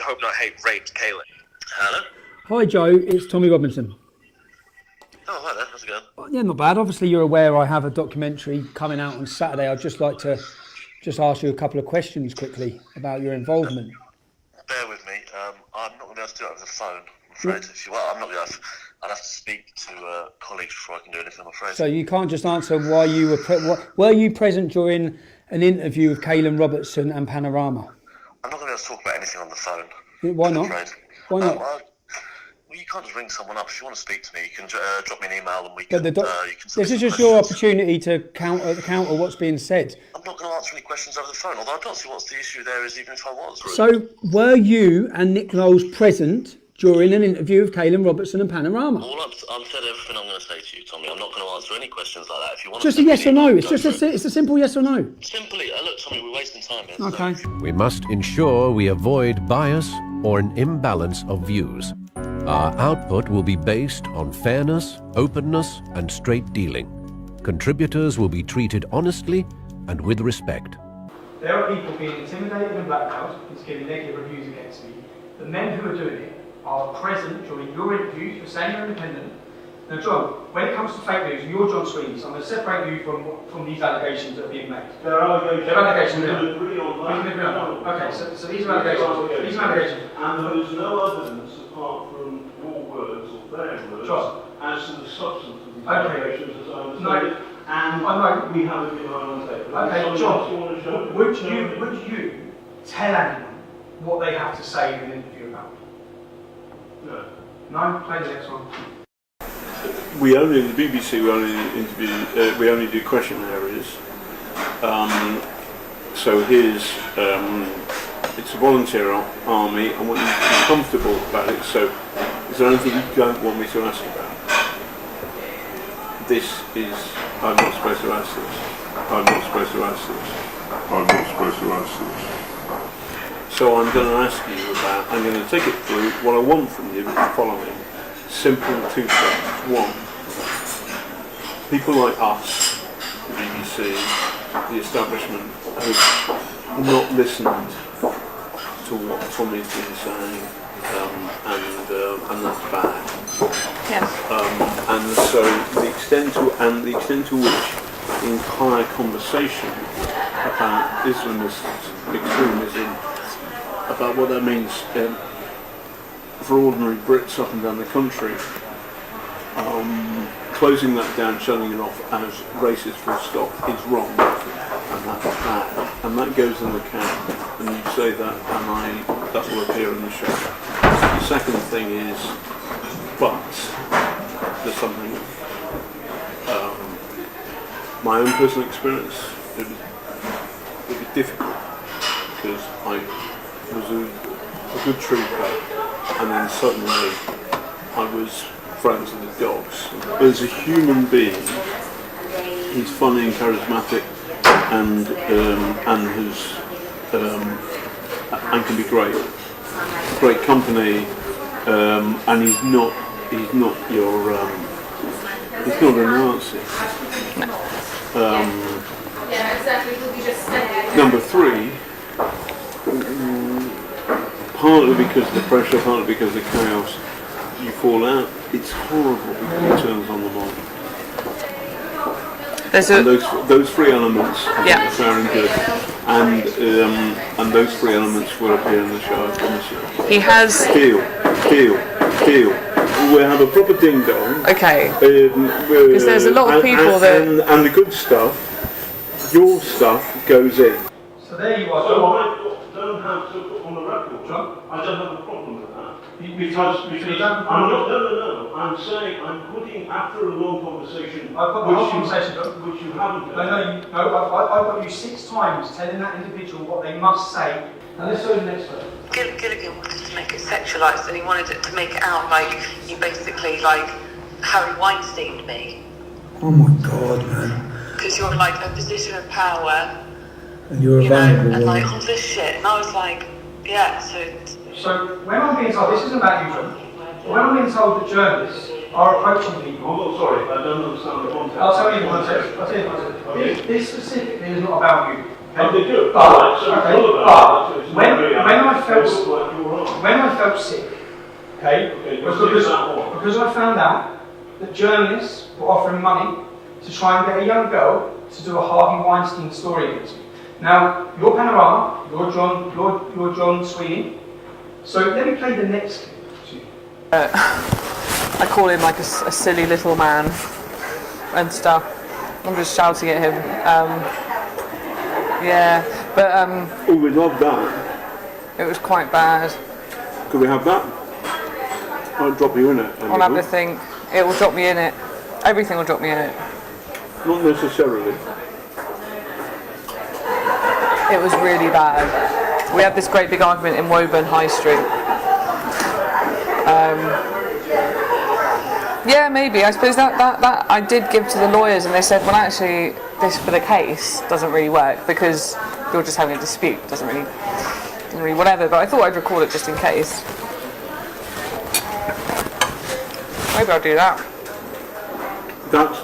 hope not hate raped Caelan. Hello? Hi Joe, it's Tommy Robinson. Oh, hi there, how's it going? Yeah, not bad. Obviously you're aware I have a documentary coming out on Saturday. I'd just like to ask you a couple of questions quickly about your involvement. Bear with me, I'm not going to be able to do it over the phone, I'm afraid. I'm not going to I'd have to speak to colleagues before I can do anything, I'm afraid. So you can't just answer why you were you present during an interview with Caelan Robertson and Panorama? I'm not going to be able to talk about anything on the phone. Why not? Why not? Well, you can't just ring someone up. If you want to speak to me, you can drop me an email and we can... This is just your opportunity to counter what's being said. I'm not going to answer any questions over the phone, although I don't see what's the issue there is, even if I was. Really. So, were you and Nick Knowles present during an interview with Caelan Robertson and Panorama? I've said everything I'm going to say to you, Tommy. I'm not going to answer any questions like that. If you want just to a yes or no. It's just it's a simple yes or no. Simply, look, Tommy, we're wasting time here. Okay. So. We must ensure we avoid bias or an imbalance of views. Our output will be based on fairness, openness, and straight dealing. Contributors will be treated honestly and with respect. There are people being intimidated and blackmailed into giving negative reviews against me. The men who are doing it are present during your interviews for saying you're independent. Now, John, when it comes to fake news, you're John Sweeney, so I'm going to separate you from these allegations that are being made. There are allegations. There are allegations. We can agree on that. We can agree on that. Okay, so these are allegations. These are allegations. And there is no evidence apart from your words or their words John, as to the substance of these allegations as I understand it. And I know. we have it behind on tape. Okay, John, would you tell anyone what they have to say in an interview about? No. No? Play the next one. We only, the BBC, we only do questionnaires. So here's, it's a volunteer army. I want you to be comfortable about it. So is there anything you don't want me to ask about? I'm not supposed to ask this. I'm not supposed to ask this. I'm not supposed to ask this. So I'm going to ask you about, I'm going to take it through. What I want from you is the following. Simple 2 steps. 1. People like us, the BBC, the establishment, have not listened to what Tommy's been saying, and that's bad. Yes. And so the extent to which the entire conversation about Islamist extremism, about what that means for ordinary Brits up and down the country, closing that down, shutting it off as racist full stop is wrong, and that's bad, and that goes in the can, and you say that, and that will appear in the show. The second thing is, but there's something, my own personal experience, it was difficult, because I was a good trooper, and then suddenly I was friends with the dogs. As a human being, he's funny and charismatic, and can be great company, and he's not your he's not a Nazi. Number 3, partly because of the pressure, partly because of the chaos, you fall out. It's horrible because he turns on the mic. And those 3 elements are fair and good, and those 3 elements will appear in the show, I promise you. He has... Deal. We'll have a proper ding-dong. Okay. Because there's a lot of people that... And the good stuff, your stuff, goes in. So there you are. So I don't have to put on the record, John. I don't have a problem with that. Because I'm not, no. I'm saying I'm putting, after a long conversation, I've got the whole conversation, which you haven't done. I've got you 6 times telling that individual what they must say. Now let's go to the next one. Gilligan wanted to make it sexualised, and he wanted it to make it out like you basically like Harry Weinsteined me. Oh my God, man. Because you're like a position of power, And you're a you know, vulnerable and like woman. all this shit. And I was like, yeah, So when I'm being told, this isn't about you, John, but when I'm being told that journalists are approaching people. I'm not sorry, I don't understand the context. I'll tell you the context. Okay. This specifically is not about you. Oh, they do. When I felt sick, because I found out that journalists were offering money to try and get a young girl to do a Harvey Weinstein story against me. Now, you're Panorama, you're John Sweeney. So let me play the next clip. I call him like a silly little man and stuff. I'm just shouting at him. Yeah, but oh, we love that. It was quite bad. Could we have that? I'll drop you in it. I'll have the thing. It will drop me in it. Everything will drop me in it. Not necessarily. It was really bad. We had this great big argument in Woburn High Street. Yeah, maybe. I suppose that I did give to the lawyers, and they said, well, actually, this for the case doesn't really work because you're just having a dispute. Doesn't really whatever. But I thought I'd record it just in case. Maybe I'll do that. That's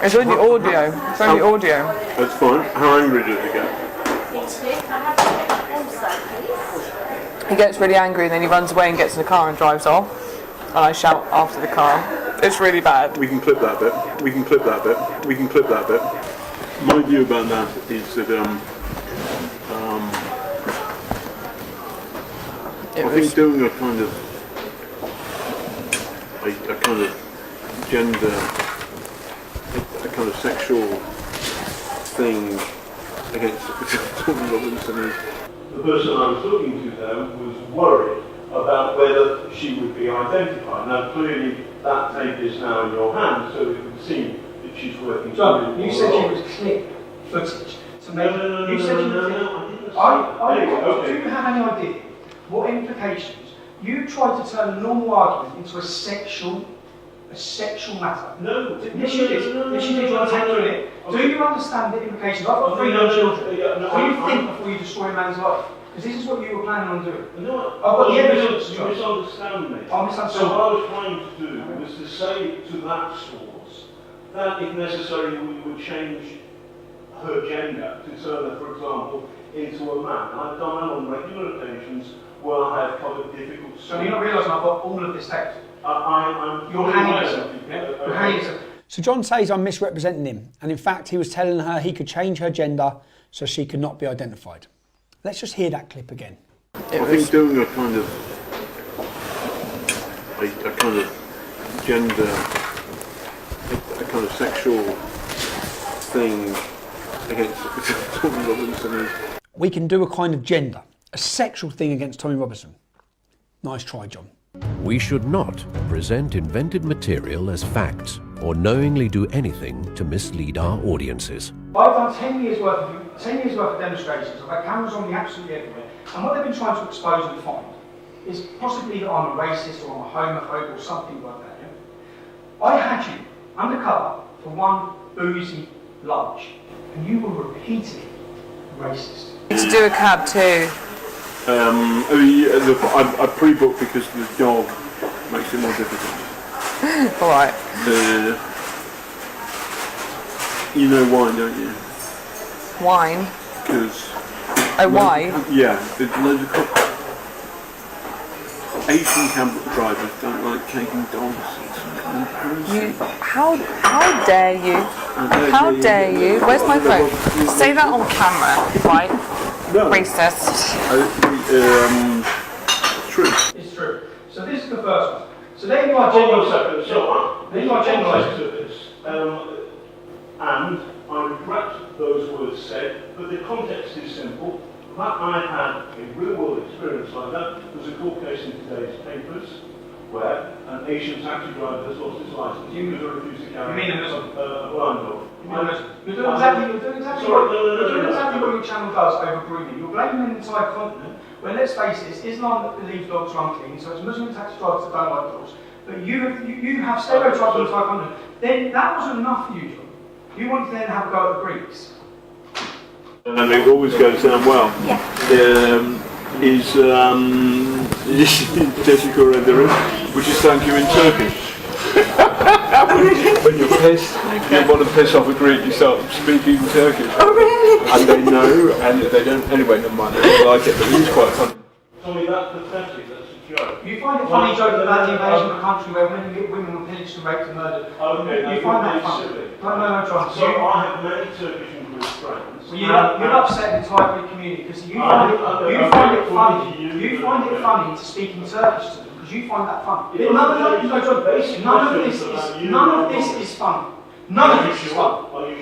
It's only audio. It's only audio. That's fine. How angry does it get? He gets really angry and then he runs away and gets in the car and drives off. And I shout after the car. It's really bad. We can clip that bit. We can clip that bit. We can clip that bit. My view about that is that I think doing a kind of gender, a kind of sexual thing against Tommy Robinson is. The person I was talking to there was worried about whether she would be identified. Now clearly that tape is now in your hands, so it would seem that she's working. John, you said she was clip footage to make. No, you said I didn't say. Do you have any idea what implications? You tried to turn a normal argument into a sexual matter. No. Yes, you did. Yes, you did. You want to take through it. Do you understand the implications? I've got 3 young children. Do you think before you destroy a man's life? Because this is what you were planning on doing. No, I've got the evidence. You misunderstand me. I misunderstand. So what I was trying to do was to say to that source that if necessary we would change her gender to turn her, for example, into a man. And I've done that on regular occasions where I have covered difficult. So you're not realising I've got all of this text. You're hanging yourself. You're hanging yourself. So John says I'm misrepresenting him, and in fact he was telling her he could change her gender so she could not be identified. Let's just hear that clip again. I think doing a kind of gender, a kind of sexual thing against Tommy Robinson is. We can do a kind of gender, a sexual thing against Tommy Robinson. Nice try, John. We should not present invented material as facts or knowingly do anything to mislead our audiences. I've done 10 years worth of demonstrations. I've had cameras on me absolutely everywhere. And what they've been trying to expose and find is possibly that I'm a racist or I'm a homophobe or something like that. Yeah? I had you undercover for one boozy lunch, and you were repeatedly racist. To do a cab too. I pre-booked because the job makes it more difficult. Alright. You know wine, don't you? Wine? Because... Oh, why? Yeah, there's loads of Asian cab drivers don't like taking dogs. How dare you? How dare you? Where's my phone? Say that on camera, right? No. Racist. It's true. It's true. So this is the first one. So there you are generalising. There you are generalising to this. And I regret those words said, but the context is simple. fact I had a real-world experience like that. There's a court case in today's papers where an Asian taxi driver has lost his license. He was refused to carry a blind dog. You're doing exactly what your channel does over grooming. You're blaming an entire continent when, let's face it, it's Islam that believes dogs are unclean, so it's Muslim taxi drivers that don't like dogs. But you have stereotypes on the entire continent. Then that wasn't enough for you, John. You wanted to then have a go at the Greeks. And it always goes down well. Yeah. Is Jessica Rederim, which is thank you in Turkish. When you're pissed, you want to piss off a Greek, you start speaking Turkish. Oh, really? And they know, and they don't, anyway, never mind, they don't like it, but it's quite funny. Tommy, that's pathetic, that's a joke. You find it funny joke about the invasion of a country where women were pillaged and raped and murdered. Okay, you find that funny? No, John. So I have many Turkish and Greek friends. Well, you're upset the entire Greek community because you find it funny to speak in Turkish to them because you find that funny. None of this is fun. None of this is fun. None of this is fun. Play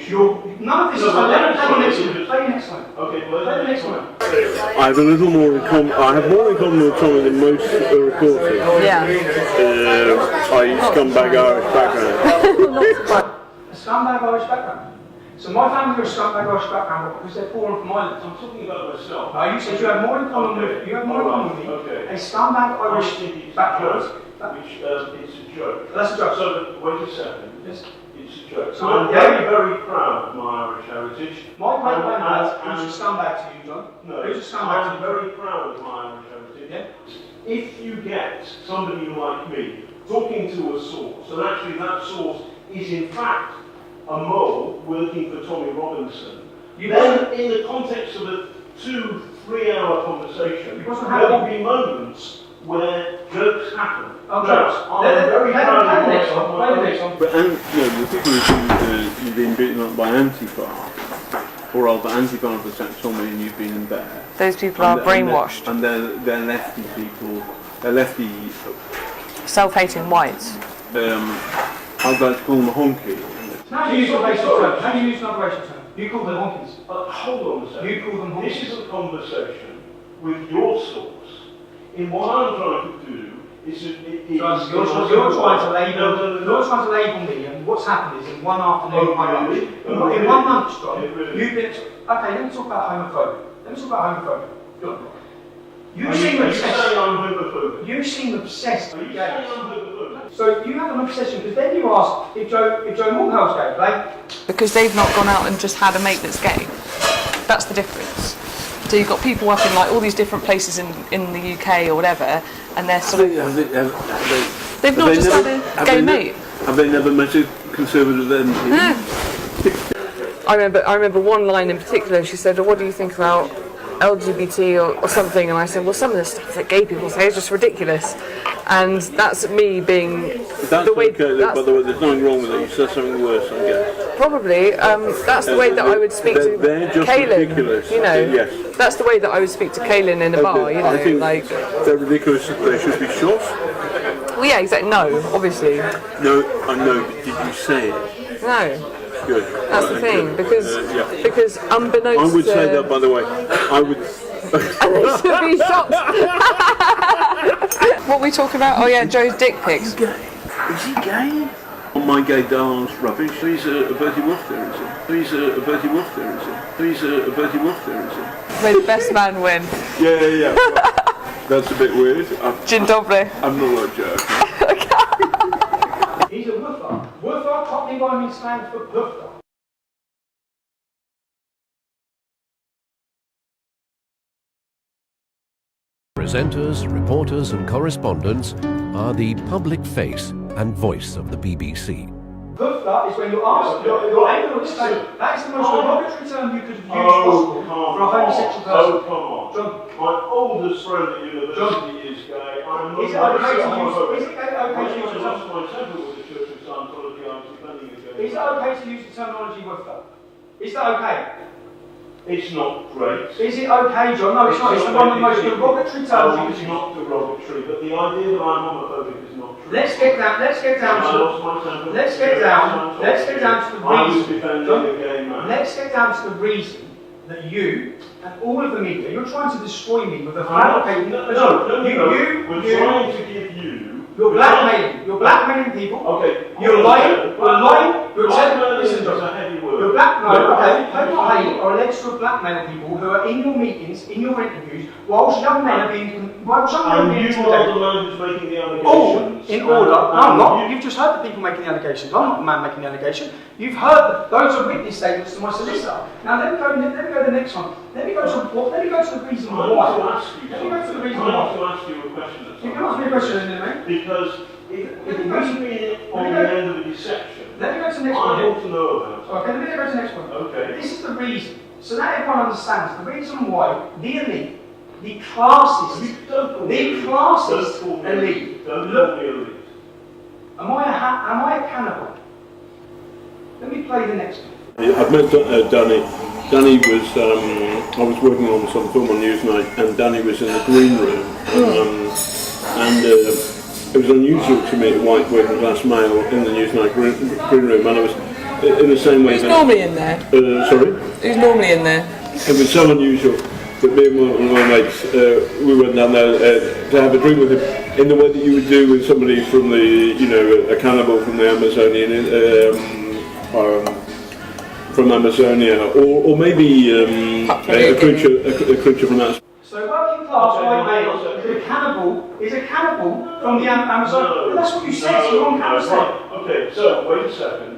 the next one. Okay, play the next one. I have a little more in common. I have more in common with Tommy than most reporters. Yeah. I scumbag Irish background. A scumbag Irish background. So my family are a scumbag Irish background because they're poor and from Ireland. I'm talking about myself. No, you said you have more in common with me. Okay. A scumbag Irish background. Which it's a joke. That's a joke. So wait a second. Yes. It's a joke. So I'm very, very proud of my Irish heritage. My great granddad, who's a scumbag to you, John? No, who's a scumbag to I'm you? very proud of my Irish heritage. Yeah. If you get somebody like me talking to a source, and actually that source is in fact a mole working for Tommy Robinson, then in the context of a 2-3 hour conversation, there will be moments where jokes happen. I'm very proud of myself. But the people who think you've been beaten up by Antifa, or rather Antifa has attacked Tommy and you've been in there. Those people are brainwashed. And they're lefty people. They're lefty. Self-hating whites. I'd like to call them a honky. How do you use an racial term? How do you use another racial term? You call them honkies. Hold on a second. You call them honkies. This is a conversation with your source. In what I'm trying to do is you're trying to label me, and what's happened is in one afternoon, in one month, John, you've been. Okay, let me talk about homophobia. Good. You seem obsessed. You seem obsessed with gays. So you have an obsession because then you ask if Joe Morgell's gay, right? Because they've not gone out and just had a mate that's gay. That's the difference. So you've got people up in like all these different places in the UK or whatever, and they're sort of they've not just had a gay mate. Have they never met a conservative MP? No. I remember one line in particular. She said, "What do you think about LGBT or something?" And I said, "Well, some of the stuff that gay people say is just ridiculous." And that's me being the way. Okay, by the way, there's nothing wrong with it. You said something worse, I guess. Probably. That's the way that I would speak to Kaylin. Ridiculous. You know, yes. That's the way that I would speak to Kaylin in a bar. You know, I think like they're ridiculous. They should be shot. Well, yeah, exactly. No, obviously. No, I know. But did you say it? No. Good. That's the thing, because unbeknownst I would say that, by the way. I would. And they should be shot. What were we talking about? Oh yeah, Joe's dick pics. Is he gay? Oh, my gay darling's rubbish. He's a Bertie Wolf there, is he? He's a Bertie Wolf there, is he? He's a Bertie Wolf there, is he? May the best man win. Yeah. That's a bit weird. Gin doble. I'm not a jerk. He's a woofer. Woofer, Cockney rhyming slang for woofer. Presenters, reporters and correspondents are the public face and voice of the BBC. Woofer is when you ask, you're able to explain. That is the most derogatory term you could use possible for a homosexual person. Oh, come on. John. My oldest friend at university is gay. Is it okay to use the Is it okay to use the terminology woofer? Is that okay? It's not great. Is it okay, John? No, it's not. It's one of the most derogatory terms you could use. It's not derogatory, but the idea that I'm homophobic is not true. Let's get down to the reason. John, let's get down to the reason that you and all of the media, you're trying to destroy me with a fabricated... We're trying to give you... You're blackmailing people. Okay. You're lying. You're telling... Listen, John. You're alleged to have blackmailed people who are in your meetings, in your interviews, whilst young men are being... And you are the man who's making the allegations. All in order. No, I'm not. You've just heard the people making the allegations. I'm not the man making the allegation. You've heard those are witness statements to my solicitor. Now let me go to the next one. Let me go to the reason why. Let me go to the reason why. I want to ask you a question. You can ask me a question, then, mate. Because if we've been on the end of a deception, let me go to the next I one. want to know about it. Okay, let me go to the next one. Okay. This is the reason. So now everyone understands the reason why the elite, the classist elite. Don't call me elite. Am I a cannibal? Let me play the next one. I've met Danny. Danny was, I was working on some film on Newsnight, and Danny was in the green room. It was unusual to meet a white working class male in the Newsnight green room, and I was in the same way. Who's normally in there? Sorry? Who's normally in there? It was so unusual that me and one of my mates, we went down there to have a drink with him in the way that you would do with somebody from a cannibal from the Amazonian, from Amazonia, or maybe a creature from that. So working class white male is a cannibal from the Amazon. No, that's what you said. So you're on camera. Okay, so wait a second.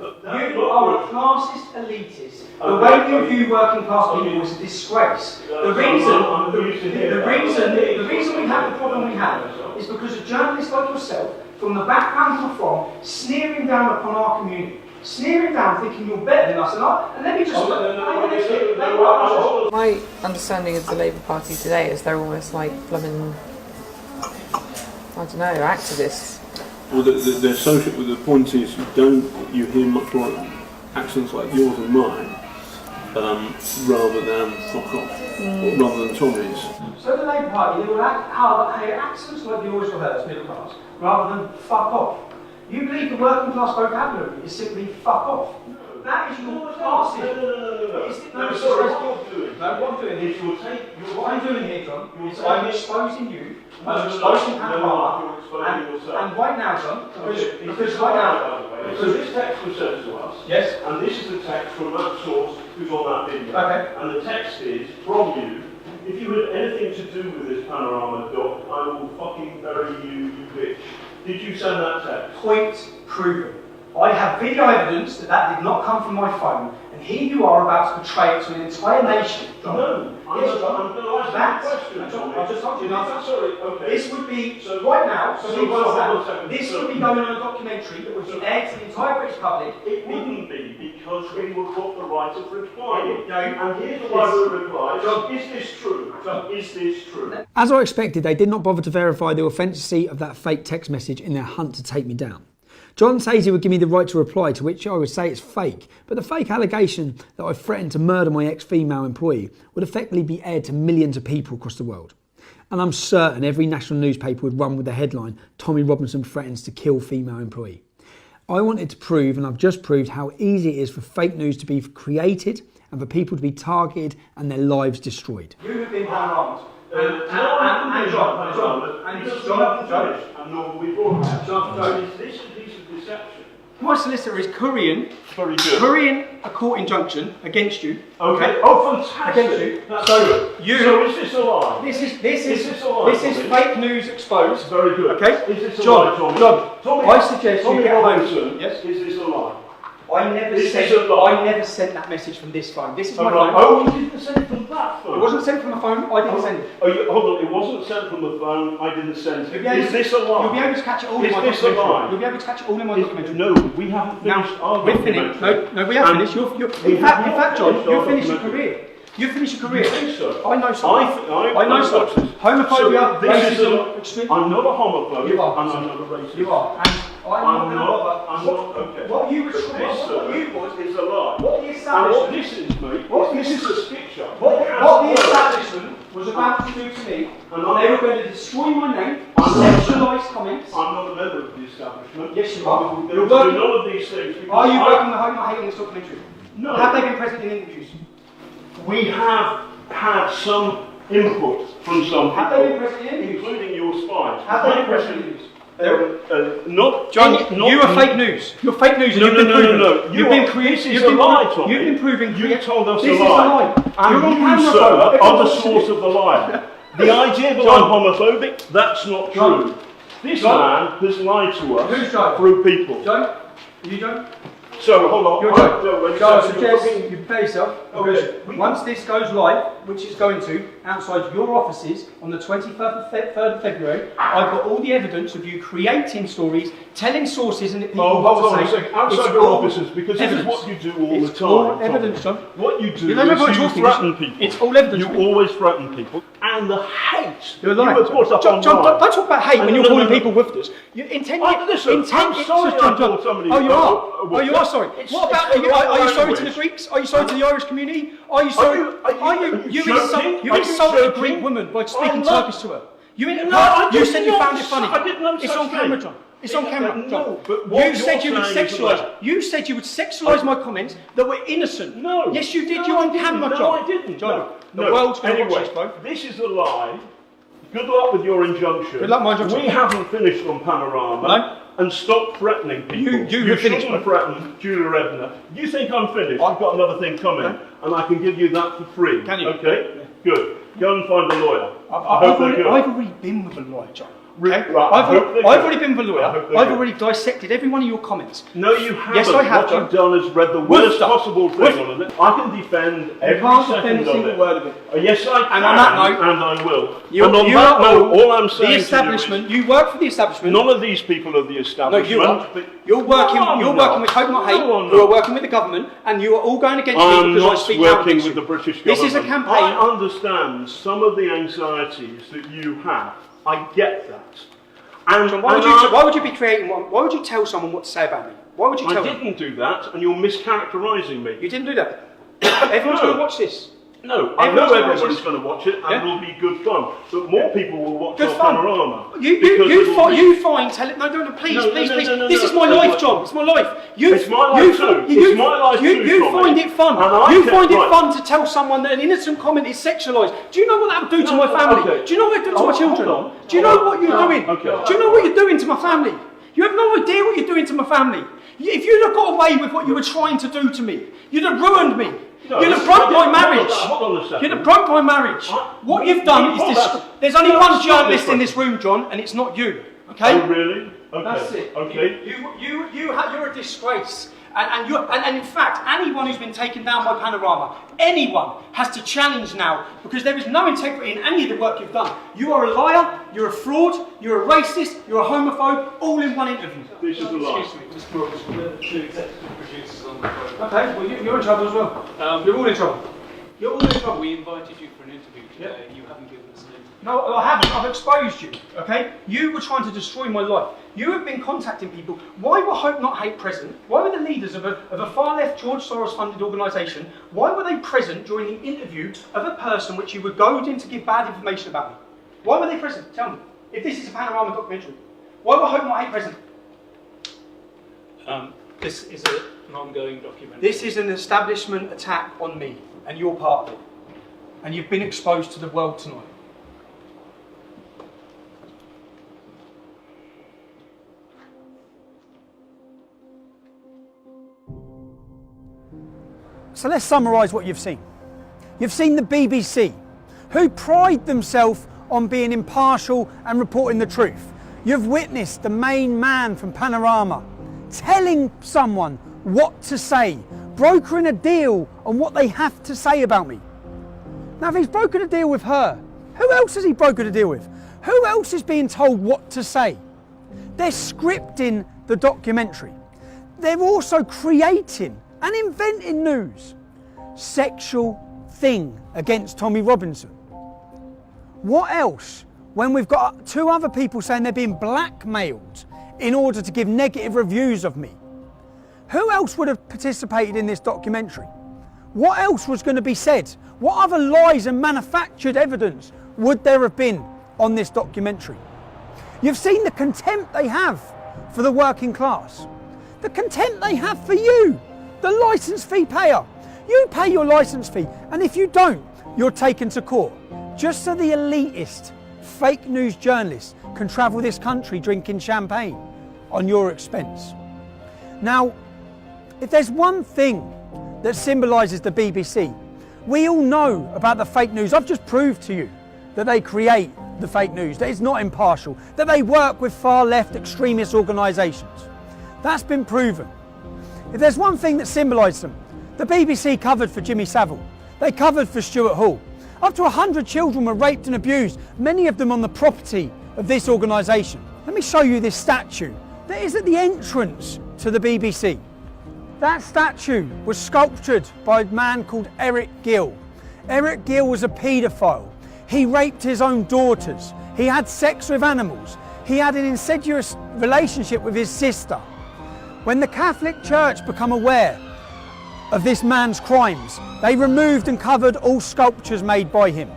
You are a classist elitist. The way you view working class people is a disgrace. The reason we have the problem we have is because of journalists like yourself, from the background you're from, sneering down upon our community. Sneering down, thinking you're better than us, and let me just... My understanding of the Labour Party today is they're almost like blooming, I don't know, activists. Well, they're social. The point is, you hear much more accents like yours and mine, rather than fuck off, rather than Tommy's. So the Labour Party, they will have accents like the always will have as middle class, rather than fuck off. You believe the working class vocabulary is simply fuck off. That is your classy. What I'm doing here, John, is I'm exposing you, I'm exposing Panodrama, and right now, John, because right now... So this text was sent to us, yes, and this is the text from that source who's on that video. Okay. And the text is, from you, if you had anything to do with this Panorama doc, I will fucking bury you, you bitch. Did you send that text? Point proven. I have video evidence that did not come from my phone, and here you are about to betray it to an entire nation. John. No, I'm going to ask you a question. I just told you. Sorry, okay. This would be, right now, so people understand, this would be going on a documentary that would be aired to the entire British public. It wouldn't be, because we would put the right of replying. And here's the right of reply. Is this true? Is this true? As I expected, they did not bother to verify the authenticity of that fake text message in their hunt to take me down. John says he would give me the right to reply, to which I would say it's fake, but the fake allegation that I threatened to murder my ex-female employee would effectively be aired to millions of people across the world. And I'm certain every national newspaper would run with the headline, Tommy Robinson threatens to kill female employee. I wanted to prove, and I've just proved, how easy it is for fake news to be created and for people to be targeted and their lives destroyed. You have been harmed. My solicitor is currying a court injunction against you. Okay. Oh, fantastic. Against you. So is this a lie? This is fake news exposed. Very good. Okay. Is this a John, lie, Tommy? Tommy, I suggest you get home. Yes. Is this a lie? I never sent that message from this phone. This is my phone. Oh, you didn't send it from that phone? It wasn't sent from the phone. I didn't send it. Hold on. It wasn't sent from the phone. I didn't send it. Is this a lie? You'll be able to catch it all in my documentary. You'll be able to catch it all in my documentary. No, we haven't finished our documentary. No, we have finished. In fact, John, you've finished your career. You've finished your career. You think so? I know something. I know something. Homophobia, racism. I'm not a homophobe. You are. And I'm not a racist. You are. I'm not. Okay. What you was is a lie. What the establishment. This is, mate. This is a picture. What the establishment was about to do to me, and they were going to destroy my name, sexualised comments. I'm not a member of the establishment. Yes, you are. You're working none of these things. Are you working the home I hate on this documentary? No. Have they been present in interviews? We have had some input from some Have they been people, present in news? including your spies. Have they been present in news? Not John, not you are fake news. You're fake news, and No, you've been no, proven. no. You've been creating. This is a lie, Tommy. You've been proving. You told us this a lie. Is a lie. And You're on you, camera, sir, bro. are the Everyone's source of the lie. The idea that John. I'm homophobic, that's not John. true. This John. man has lied to us Who's John? through people. John, are you John? So, hold on. You're John. John, I suggest you prepare yourself, because Okay. once this goes live, which it's going to, outside your offices on the 23rd of February, I've got all the evidence of you creating stories, telling sources, and people Hold on to a say. second. Outside your offices, because this is what you do all It's the time. all Tommy. evidence, John. What you do You know, is you talking. threaten people. It's all evidence. You always threaten people. And the hate You're you lying. have brought up John, online. don't talk about hate when No, you're no, calling no, no. people woofers. You intend. Listen, I'm sorry I called somebody Oh, you a are. woofer. Oh, you are sorry. It's- What about? it's the wrong Are you sorry to the language. Greeks? Are you sorry to the Irish community? Are you sorry? Are you You joking? Are you insulted a joking? Greek woman by speaking I'm not- Turkish to her. You I you did said you not found it funny. I did no It's such on camera, thing. John. It's on camera, John. No, but what You said you're you would saying is a sexualise. lie. You said you would sexualise my comments that were innocent. No. Yes, you did. No, You're I on didn't. camera, No, John. I didn't. John, No. the world's going to Anyway, watch this, bro. this is a lie. Good luck with your injunction. Good luck, my injunction. We haven't finished on Panorama. No. And stop threatening people. You have finished, shouldn't bro. threaten Julia Ebner. You think I'm finished? I've got another thing coming, and I can give you that for free. Can you? Okay. Good. Go and find a lawyer. I've already been with a lawyer, John. Okay? Right, I've already been with a lawyer. hope they're I've good. already dissected every one of your comments. No, you haven't. Yes, I have, What John. you've done is read the worst possible thing on it. I can defend every can't second defend a of single it. word of it. Yes, I can, And on that note, and I will. You, and on you that are note, all I'm saying the to establishment. you You work for the establishment. is, none of these people are the No, establishment. you are. but- You're working. No, I'm you're not. working with Hope Not Hate. No, I'm who are not. working with the government, and you are all going against me I'm because I not speak out working against with you. the British This government. is a campaign. I understand some of the anxieties that you have. I get that. And, John, why would you be creating one? Why would you tell someone what to say about me? Why would you I tell them? didn't do that, and you're mischaracterising me. You didn't do that. Everyone's No. going to watch this. No, I Everyone's know gonna watch everybody's this. going to watch it, and Yeah. it'll be good fun. But more people will watch Good our fun. Panorama. You find tell it. No, please, No, please, no, please. no, no, This no, is my no, life, no. John. It's my life. It's my life too. It's my life too, You Tommy. find it fun. And I You can- find it right. fun to tell someone that an innocent comment is sexualised. Do you know what that would do to my family? okay. Do you know what it would do to my Hold children? on. Do you know what you're doing? Okay. Do you know what you're doing to my family? You have no idea what you're doing to my family. If you'd have got away with what you were trying to do to me, you'd have ruined me. No, You'd have broke my hold on, marriage. hold on a second. You'd have broke my marriage. What you've done is Hold this. on. There's only No, one stop journalist this in this room, John, and it's not you. Okay? Oh, really? Okay. That's it. Okay. You're a disgrace. And in fact, anyone who's been taken down by Panorama, anyone has to challenge now, because there is no integrity in any of the work you've done. You are a liar, you're a fraud, you're a racist, you're a homophobe, all in one interview. This is a lie. Excuse me, Mr. Brooks, we're the two executive producers on the program. Okay, well, you're in trouble as well. You're all in trouble. You're all in trouble. We invited you for an interview today. You haven't given us an interview. No, I haven't. I've exposed you, okay? You were trying to destroy my life. You have been contacting people. Why were Hope Not Hate present? Why were the leaders of a far-left George Soros-funded organisation, why were they present during the interview of a person which you were goaded in to give bad information about me? Why were they present? Tell me. If this is a Panorama documentary, why were Hope Not Hate present? This is an ongoing documentary. This is an establishment attack on me, and you're part of it. And you've been exposed to the world tonight. So let's summarise what you've seen. You've seen the BBC, who pride themselves on being impartial and reporting the truth. You've witnessed the main man from Panorama telling someone what to say, brokering a deal on what they have to say about me. Now, if he's brokered a deal with her, who else has he brokered a deal with? Who else is being told what to say? They're scripting the documentary. They're also creating and inventing news. Sexual thing against Tommy Robinson. What else when we've got two other people saying they're being blackmailed in order to give negative reviews of me? Who else would have participated in this documentary? What else was going to be said? What other lies and manufactured evidence would there have been on this documentary? You've seen the contempt they have for the working class. The contempt they have for you, the licence fee payer. You pay your licence fee, and if you don't, you're taken to court. Just so the elitist, fake news journalists can travel this country drinking champagne on your expense. Now, if there's one thing that symbolises the BBC, we all know about the fake news. I've just proved to you that they create the fake news, that it's not impartial, that they work with far left extremist organisations. That's been proven. If there's one thing that symbolises them, the BBC covered for Jimmy Savile. They covered for Stuart Hall. Up to 100 children were raped and abused, many of them on the property of this organisation. Let me show you this statue that is at the entrance to the BBC. That statue was sculptured by a man called Eric Gill. Eric Gill was a paedophile. He raped his own daughters. He had sex with animals. He had an incestuous relationship with his sister. When the Catholic Church became aware of this man's crimes, they removed and covered all sculptures made by him.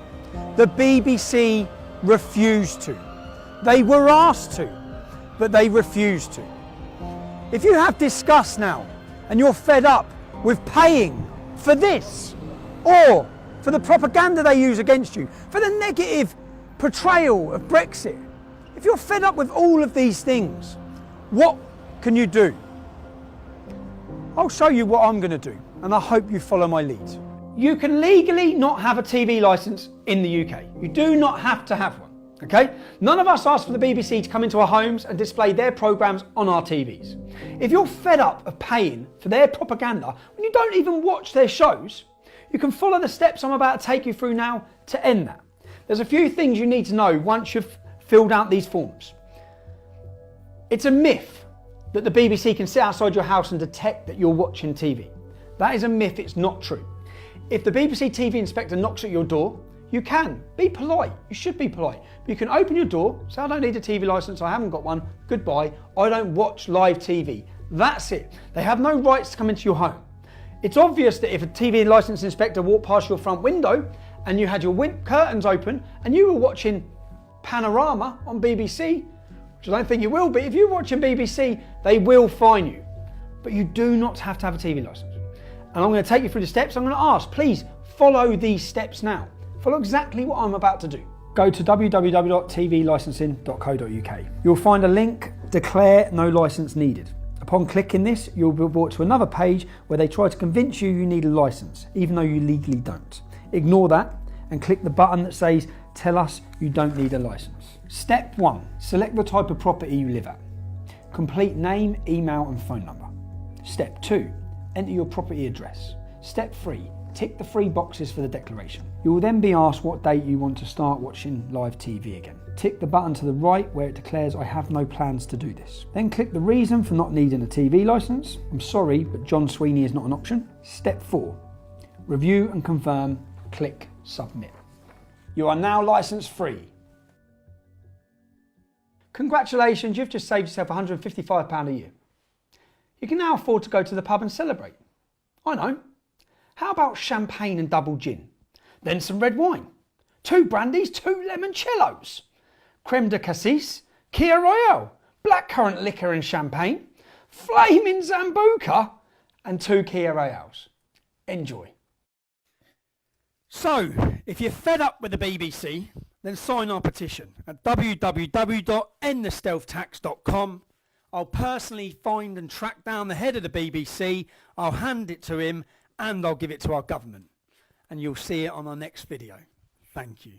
The BBC refused to. They were asked to, but they refused to. If you have disgust now, and you're fed up with paying for this, or for the propaganda they use against you, for the negative portrayal of Brexit, if you're fed up with all of these things, what can you do? I'll show you what I'm going to do, and I hope you follow my lead. You can legally not have a TV licence in the UK. You do not have to have one, okay? None of us ask for the BBC to come into our homes and display their programmes on our TVs. If you're fed up of paying for their propaganda when you don't even watch their shows, you can follow the steps I'm about to take you through now to end that. There's a few things you need to know once you've filled out these forms. It's a myth that the BBC can sit outside your house and detect that you're watching TV. That is a myth, it's not true. If the BBC TV inspector knocks at your door, you can. Be polite, you should be polite. But you can open your door, say I don't need a TV licence, I haven't got one, goodbye, I don't watch live TV. That's it. They have no rights to come into your home. It's obvious that if a TV licence inspector walked past your front window and you had your curtains open and you were watching Panorama on BBC, which I don't think you will be, if you're watching BBC, they will fine you. But you do not have to have a TV licence. And I'm going to take you through the steps. I'm going to ask, please follow these steps now. Follow exactly what I'm about to do. Go to www.tvlicensing.co.uk. You'll find a link, declare no licence needed. Upon clicking this, you'll be brought to another page where they try to convince you need a licence, even though you legally don't. Ignore that and click the button that says, tell us you don't need a licence. Step 1, select the type of property you live at. Complete name, email and phone number. Step 2, enter your property address. Step 3, tick the 3 boxes for the declaration. You will then be asked what date you want to start watching live TV again. Tick the button to the right where it declares I have no plans to do this. Then click the reason for not needing a TV licence. I'm sorry, but John Sweeney is not an option. Step 4, review and confirm, click submit. You are now licence free. Congratulations, you've just saved yourself £155 a year. You can now afford to go to the pub and celebrate. I know. How about champagne and double gin? Then some red wine. 2 brandies, 2 limoncellos. Creme de cassis, Kia Royale, blackcurrant liquor and champagne, flaming Zambuca and 2 Kia Royales. Enjoy. So, if you're fed up with the BBC, then sign our petition at www.endthestealthtax.com. I'll personally find and track down the head of the BBC, I'll hand it to him, and I'll give it to our government. And you'll see it on our next video. Thank you.